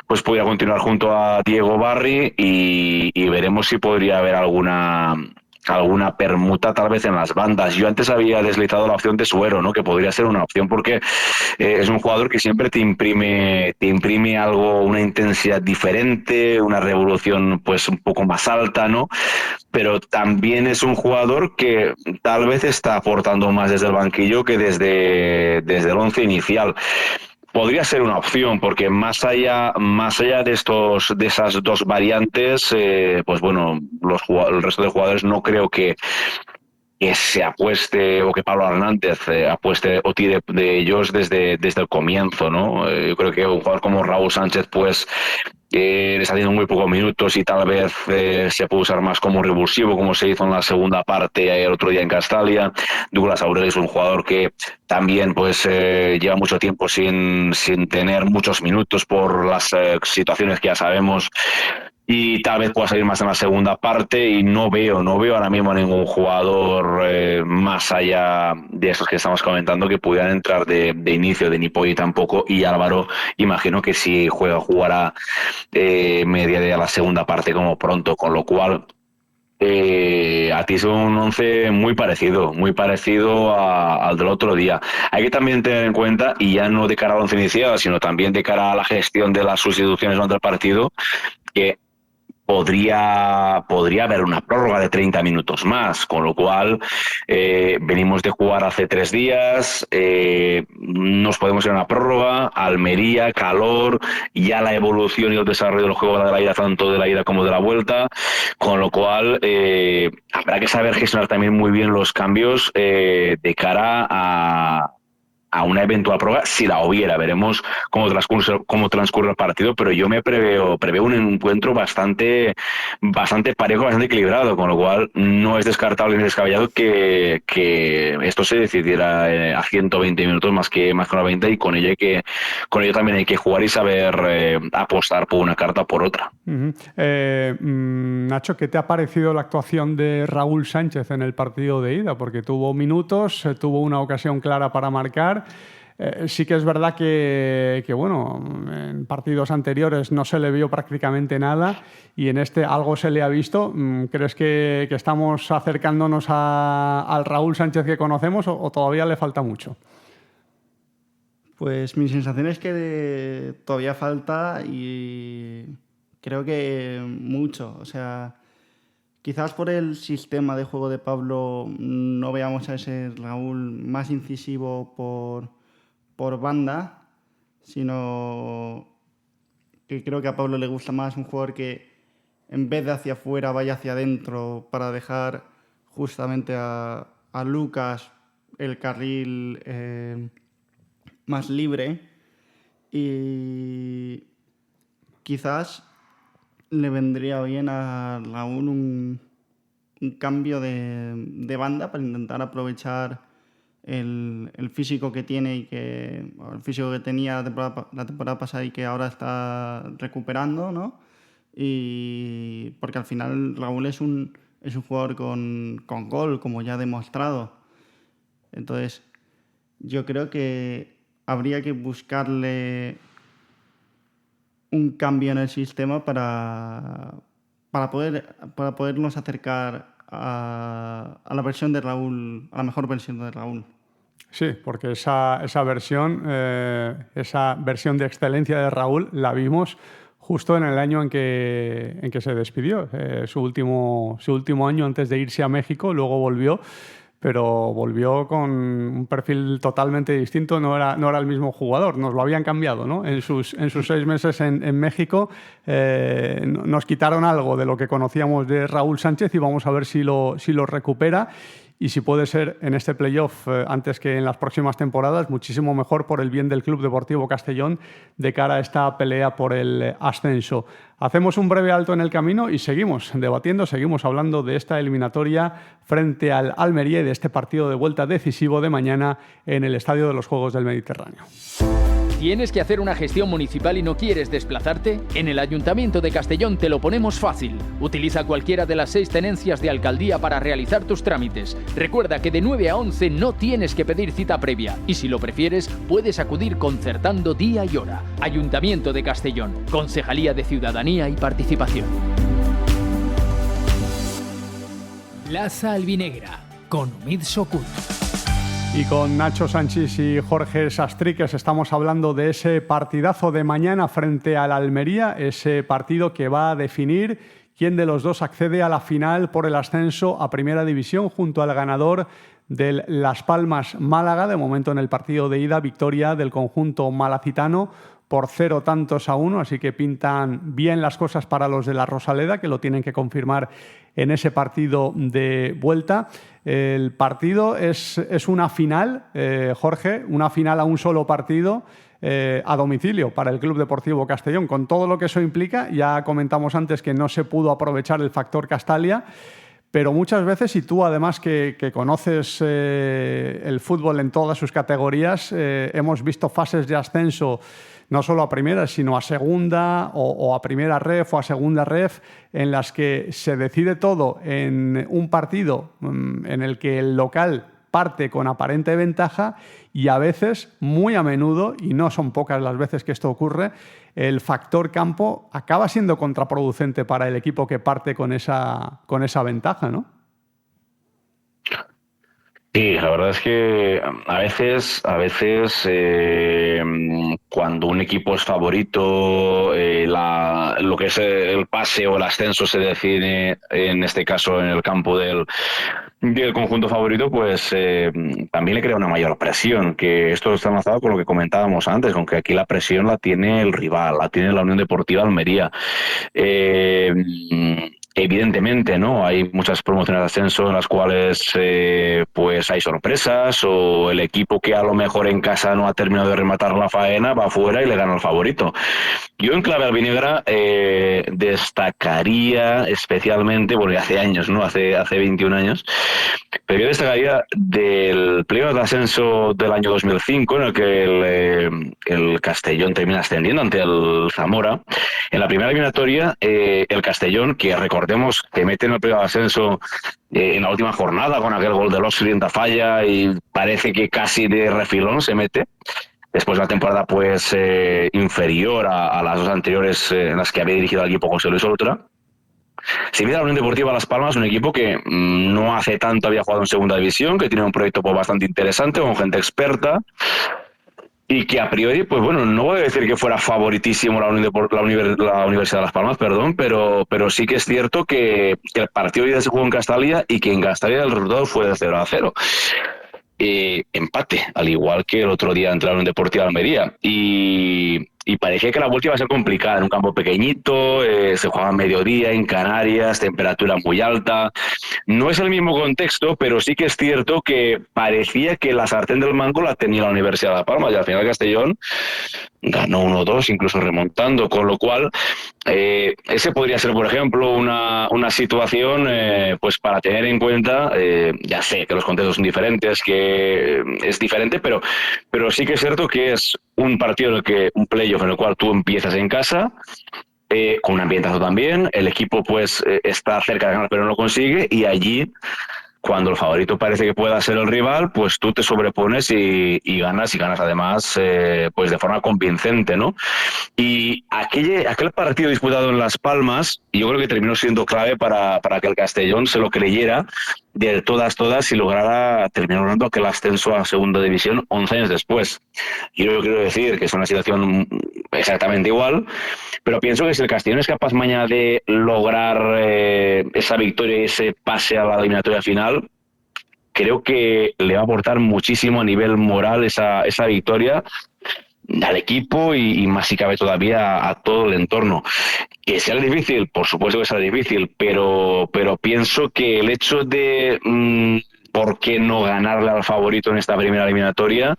pues pudiera continuar junto a Diego Barry, y veremos si podría haber alguna permuta tal vez en las bandas. Yo antes había deslizado la opción de Suero, ¿no? Que podría ser una opción porque es un jugador que siempre te imprime algo, una intensidad diferente, una revolución pues un poco más alta, ¿no? Pero también es un jugador que tal vez está aportando más desde el banquillo que desde el once inicial. Podría ser una opción, porque más allá de esas dos variantes, pues bueno, el resto de jugadores no creo que se apueste, o que Pablo Hernández apueste o tire de ellos desde el comienzo, ¿no? Yo creo que un jugador como Raúl Sánchez, pues le está haciendo muy pocos minutos y tal vez se puede usar más como revulsivo, como se hizo en la segunda parte el otro día en Castalia. Douglas Aureli es un jugador que también pues lleva mucho tiempo sin tener muchos minutos por las situaciones que ya sabemos, y tal vez pueda salir más en la segunda parte, y no veo ahora mismo a ningún jugador más allá de esos que estamos comentando que pudieran entrar de inicio. De Nipoy tampoco, y Álvaro imagino que si jugará media de la segunda parte como pronto, con lo cual a ti es un once muy parecido al del otro día. Hay que también tener en cuenta, y ya no de cara al once inicial, sino también de cara a la gestión de las sustituciones durante el partido, que podría haber una prórroga de 30 minutos más, con lo cual venimos de jugar hace 3 días, nos podemos ir a una prórroga, Almería, calor, ya la evolución y el desarrollo del juego de la ida, tanto de la ida como de la vuelta, con lo cual habrá que saber gestionar también muy bien los cambios de cara a una eventual prórroga, si la hubiera. Veremos cómo transcurre el partido, pero yo me preveo un encuentro bastante parejo, bastante equilibrado, con lo cual no es descartable ni descabellado que esto se decidiera a 120 minutos más que 90, y con ello también hay que jugar y saber apostar por una carta o por otra. Nacho, ¿qué te ha parecido la actuación de Raúl Sánchez en el partido de ida? Porque tuvo minutos, tuvo una ocasión clara para marcar. Sí que es verdad que bueno, en partidos anteriores no se le vio prácticamente nada, y en este algo se le ha visto. ¿Crees que estamos acercándonos al Raúl Sánchez que conocemos, o todavía le falta mucho? Pues mi sensación es que todavía falta, y creo que mucho. O sea, quizás por el sistema de juego de Pablo no veamos a ese Raúl más incisivo por banda, sino que creo que a Pablo le gusta más un jugador que en vez de hacia afuera, vaya hacia adentro para dejar justamente a Lucas el carril más libre. Y quizás le vendría bien a Raúl un cambio de banda para intentar aprovechar el físico que tiene y el físico que tenía la temporada pasada y que ahora está recuperando, ¿no? Y porque al final Raúl es un jugador con gol, como ya ha demostrado. Entonces, yo creo que habría que buscarle un cambio en el sistema para podernos acercar a la versión de Raúl, a la mejor versión de Raúl. Sí, porque esa versión de excelencia de Raúl la vimos justo en el año en que se despidió, su último año antes de irse a México. Luego volvió, pero volvió con un perfil totalmente distinto, no era el mismo jugador, nos lo habían cambiado, ¿no? En sus 6 meses en México nos quitaron algo de lo que conocíamos de Raúl Sánchez y vamos a ver si lo recupera. Y si puede ser en este playoff antes que en las próximas temporadas, muchísimo mejor por el bien del Club Deportivo Castellón de cara a esta pelea por el ascenso. Hacemos un breve alto en el camino y seguimos debatiendo, seguimos hablando de esta eliminatoria frente al Almería y de este partido de vuelta decisivo de mañana en el Estadio de los Juegos del Mediterráneo. ¿Tienes que hacer una gestión municipal y no quieres desplazarte? En el Ayuntamiento de Castellón te lo ponemos fácil. Utiliza cualquiera de las 6 tenencias de alcaldía para realizar tus trámites. Recuerda que de 9 a 11 no tienes que pedir cita previa y si lo prefieres puedes acudir concertando día y hora. Ayuntamiento de Castellón, Concejalía de Ciudadanía y Participación. Plaza Albinegra, con Omid Sokut. Y con Nacho Sánchez y Jorge Sastriques estamos hablando de ese partidazo de mañana frente al Almería, ese partido que va a definir quién de los dos accede a la final por el ascenso a Primera División junto al ganador del Las Palmas Málaga. De momento en el partido de ida, victoria del conjunto malacitano por 0-1, así que pintan bien las cosas para los de la Rosaleda, que lo tienen que confirmar en ese partido de vuelta. El partido es una final, Jorge, una final a un solo partido a domicilio para el Club Deportivo Castellón, con todo lo que eso implica. Ya comentamos antes que no se pudo aprovechar el factor Castalia, pero muchas veces, y tú además que conoces el fútbol en todas sus categorías, hemos visto fases de ascenso no solo a primera, sino a segunda o a primera ref o a segunda ref, en las que se decide todo en un partido en el que el local parte con aparente ventaja y a veces, muy a menudo, y no son pocas las veces que esto ocurre, el factor campo acaba siendo contraproducente para el equipo que parte con esa ventaja, ¿no? Sí, la verdad es que a veces cuando un equipo es favorito, lo que es el pase o el ascenso se decide, en este caso en el campo del conjunto favorito, pues también le crea una mayor presión, que esto está enlazado con lo que comentábamos antes, con que aquí la presión la tiene el rival, la tiene la Unión Deportiva Almería. Evidentemente, ¿no? Hay muchas promociones de ascenso en las cuales pues hay sorpresas, o el equipo que a lo mejor en casa no ha terminado de rematar la faena va afuera y le gana al favorito. Yo en clave albinegra destacaría especialmente, bueno, hace años, ¿no? Hace 21 años, pero yo destacaría del playoff de ascenso del año 2005, en el que el Castellón termina ascendiendo ante el Zamora. En la primera eliminatoria, el Castellón, que recordemos que mete en el playoff de ascenso en la última jornada con aquel gol de los falla y parece que casi de refilón se mete. Después de la temporada pues inferior a las dos anteriores en las que había dirigido al equipo José Luis Oltra. Se mide a la Unión Deportiva Las Palmas, un equipo que no hace tanto había jugado en segunda división, que tiene un proyecto pues, bastante interesante, con gente experta, y que a priori, pues bueno, no voy a decir que fuera favoritísimo la Universidad de Las Palmas, perdón, pero sí que es cierto que el partido hoy día se jugó en Castalia y que en Castalia el resultado fue de 0-0. Empate, al igual que el otro día entre la Unión Deportiva Almería. Y y parecía que la vuelta iba a ser complicada en un campo pequeñito, se jugaba a mediodía en Canarias, temperatura muy alta. No es el mismo contexto, pero sí que es cierto que parecía que la sartén del mango la tenía la Universidad de La Palma, y al final Castellón ganó 1-2, incluso remontando, con lo cual ese podría ser, por ejemplo, una situación pues para tener en cuenta. Ya sé que los contextos son diferentes, que es diferente, pero sí que es cierto que es un partido en el que un playoff en el cual tú empiezas en casa, con un ambientazo también, el equipo pues está cerca de ganar pero no lo consigue, y allí, cuando el favorito parece que pueda ser el rival, pues tú te sobrepones y ganas además pues de forma convincente, ¿no? Y aquel partido disputado en Las Palmas, yo creo que terminó siendo clave para que el Castellón se lo creyera de todas y lograra terminar logrando aquel ascenso a segunda división 11 años después. Yo quiero decir que es una situación exactamente igual, pero pienso que si el Castellón es capaz mañana de lograr esa victoria y ese pase a la eliminatoria final, creo que le va a aportar muchísimo a nivel moral esa victoria al equipo y más si cabe todavía a todo el entorno. Que sea difícil, por supuesto que será difícil, pero pienso que el hecho de por qué no ganarle al favorito en esta primera eliminatoria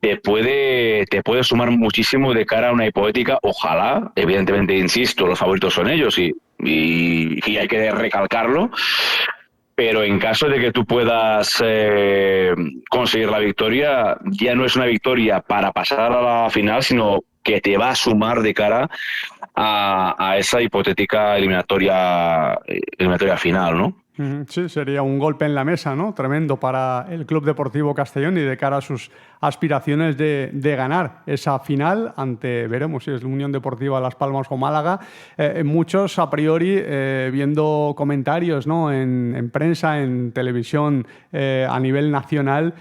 te puede sumar muchísimo de cara a una hipotética, ojalá, evidentemente, insisto, los favoritos son ellos y hay que recalcarlo, pero en caso de que tú puedas conseguir la victoria, ya no es una victoria para pasar a la final, sino que te va a sumar de cara a esa hipotética eliminatoria final, ¿no? Sí, sería un golpe en la mesa, ¿no? Tremendo para el Club Deportivo Castellón y de cara a sus aspiraciones de ganar esa final ante, veremos si es la Unión Deportiva Las Palmas o Málaga. Muchos, a priori, viendo comentarios, ¿no? en prensa, en televisión a nivel nacional,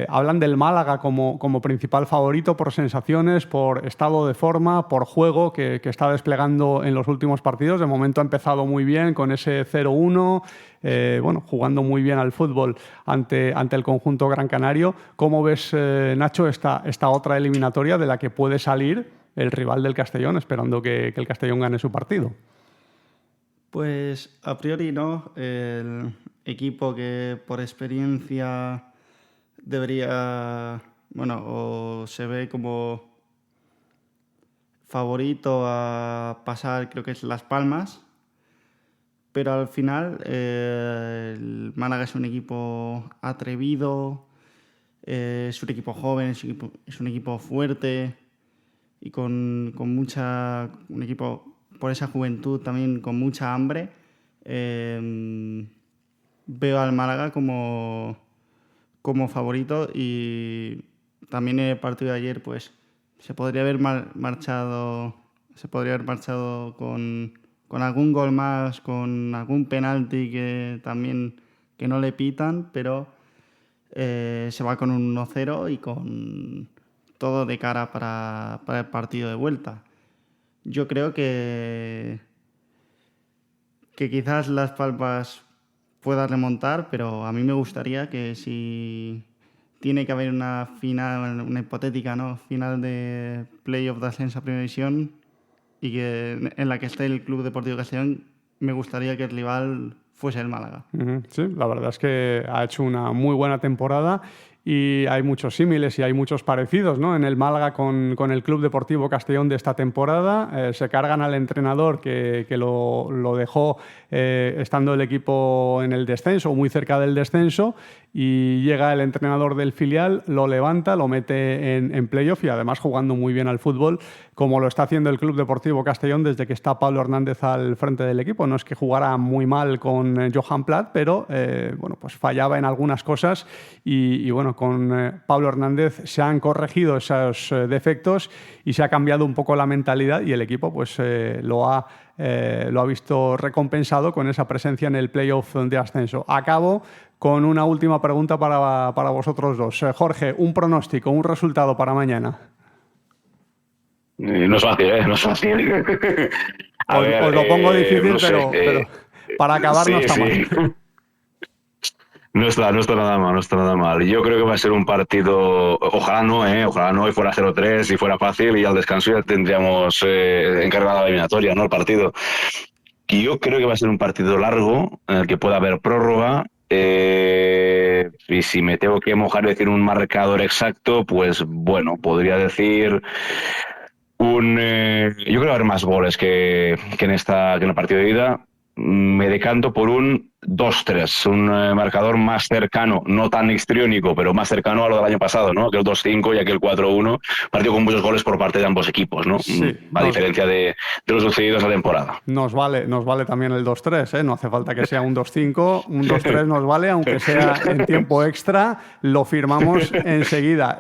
hablan del Málaga como principal favorito por sensaciones, por estado de forma, por juego que está desplegando en los últimos partidos. De momento ha empezado muy bien con ese 0-1, jugando muy bien al fútbol ante el conjunto gran canario. ¿Cómo ves, Nacho, esta otra eliminatoria de la que puede salir el rival del Castellón, esperando que el Castellón gane su partido? Pues a priori no. El equipo que por experiencia debería, o se ve como favorito a pasar, creo que es Las Palmas. Pero al final el Málaga es un equipo atrevido, es un equipo joven, es un equipo fuerte y con un equipo por esa juventud también con mucha hambre. Veo al Málaga como favorito, y también en el partido de ayer pues se podría haber marchado con algún gol más, con algún penalti que no le pitan, pero se va con un 1-0 y con todo de cara para el partido de vuelta. Yo creo que quizás Las Palmas pueda remontar, pero a mí me gustaría que si tiene que haber una final, una hipotética, ¿no?, final de playoff de ascenso a Primera División, y que en la que esté el Club Deportivo Castellón, me gustaría que el rival fuese el Málaga. Sí, la verdad es que ha hecho una muy buena temporada y hay muchos símiles y hay muchos parecidos, ¿no?, en el Málaga con el Club Deportivo Castellón de esta temporada. Se cargan al entrenador que lo dejó estando el equipo en el descenso, muy cerca del descenso, y llega el entrenador del filial, lo levanta, lo mete en playoff y además jugando muy bien al fútbol, como lo está haciendo el Club Deportivo Castellón desde que está Pablo Hernández al frente del equipo. No es que jugara muy mal con Johan Plat, pero pues fallaba en algunas cosas y con Pablo Hernández se han corregido esos defectos y se ha cambiado un poco la mentalidad, y el equipo pues lo ha visto recompensado con esa presencia en el playoff de ascenso. Acabo con una última pregunta para vosotros dos. Jorge, un pronóstico, un resultado para mañana. No es fácil, no es fácil. Os lo pongo difícil, no sé, pero para acabar sí, no está mal. No está nada mal. Yo creo que va a ser un partido, ojalá no, y fuera 0-3 y fuera fácil y al descanso ya tendríamos encargada la eliminatoria, ¿no? El partido. Y yo creo que va a ser un partido largo en el que pueda haber prórroga. Y si me tengo que mojar y decir un marcador exacto, pues bueno, podría decir yo creo que va a haber más goles que en el partido de ida. Me decanto por un 2-3, un marcador más cercano, no tan histriónico, pero más cercano a lo del año pasado, ¿no? Aquel 2-5 y aquel 4-1, partido con muchos goles por parte de ambos equipos, ¿no? Sí, a diferencia de lo sucedido esa temporada. Nos vale también el 2-3, ¿eh? No hace falta que sea un 2-5, un 2-3 nos vale, aunque sea en tiempo extra, lo firmamos enseguida.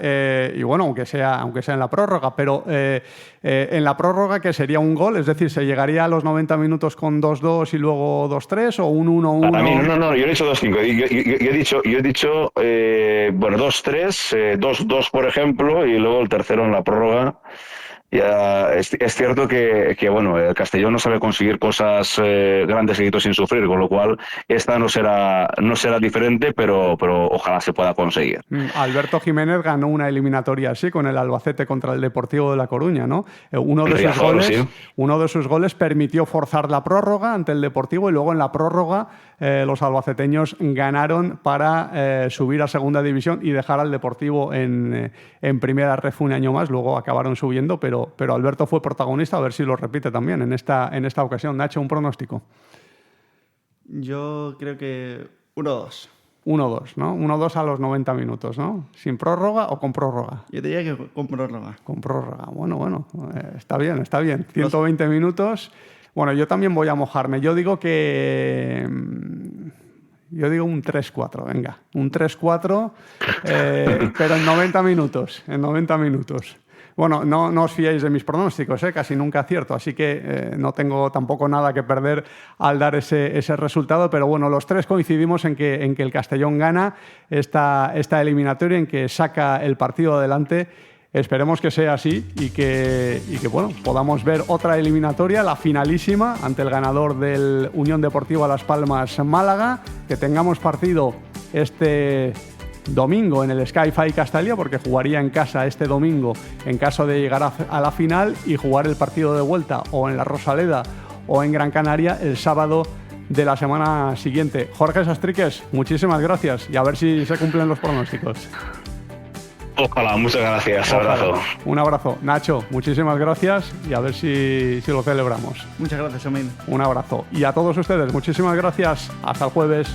Y bueno, aunque sea en la prórroga, pero en la prórroga, ¿qué sería un gol? Es decir, ¿se llegaría a los 90 minutos con 2-2 y luego 2-3 o un 1-1? Para mí, no, yo he dicho 2-5. Yo he dicho 2-3, 2-2 por ejemplo, y luego el tercero en la prórroga. Ya, es cierto que bueno, el Castellón no sabe conseguir cosas grandes seguidos sin sufrir, con lo cual esta no será diferente, pero ojalá se pueda conseguir. Alberto Jiménez ganó una eliminatoria así con el Albacete contra el Deportivo de La Coruña, ¿no? Uno de sus goles permitió forzar la prórroga ante el Deportivo y luego en la prórroga los albaceteños ganaron para subir a segunda división y dejar al Deportivo en primera ref un año más. Luego acabaron subiendo, pero Alberto fue protagonista. A ver si lo repite también en esta ocasión. Nacho, un pronóstico. Yo creo que 1-2. 1-2, ¿no? 1-2 a los 90 minutos, ¿no? ¿Sin prórroga o con prórroga? Yo diría que con prórroga. Con prórroga. Bueno. Está bien. 120 minutos. Bueno, yo también voy a mojarme. Yo digo un 3-4, venga. Un 3-4, pero en 90 minutos. Bueno, no os fiéis de mis pronósticos, casi nunca acierto, así que no tengo tampoco nada que perder al dar ese resultado, pero bueno, los tres coincidimos en que el Castellón gana esta eliminatoria, en que saca el partido adelante. Esperemos que sea así y que bueno, podamos ver otra eliminatoria, la finalísima, ante el ganador del Unión Deportiva Las Palmas Málaga, que tengamos partido este domingo en el Sky-Fi Castalia, porque jugaría en casa este domingo en caso de llegar a la final, y jugar el partido de vuelta o en la Rosaleda o en Gran Canaria el sábado de la semana siguiente. Jorge Sastriques, muchísimas gracias y a ver si se cumplen los pronósticos. Ojalá, muchas gracias. Abrazo. Un abrazo. Nacho, muchísimas gracias y a ver si lo celebramos. Muchas gracias, Omid. Un abrazo. Y a todos ustedes, muchísimas gracias. Hasta el jueves.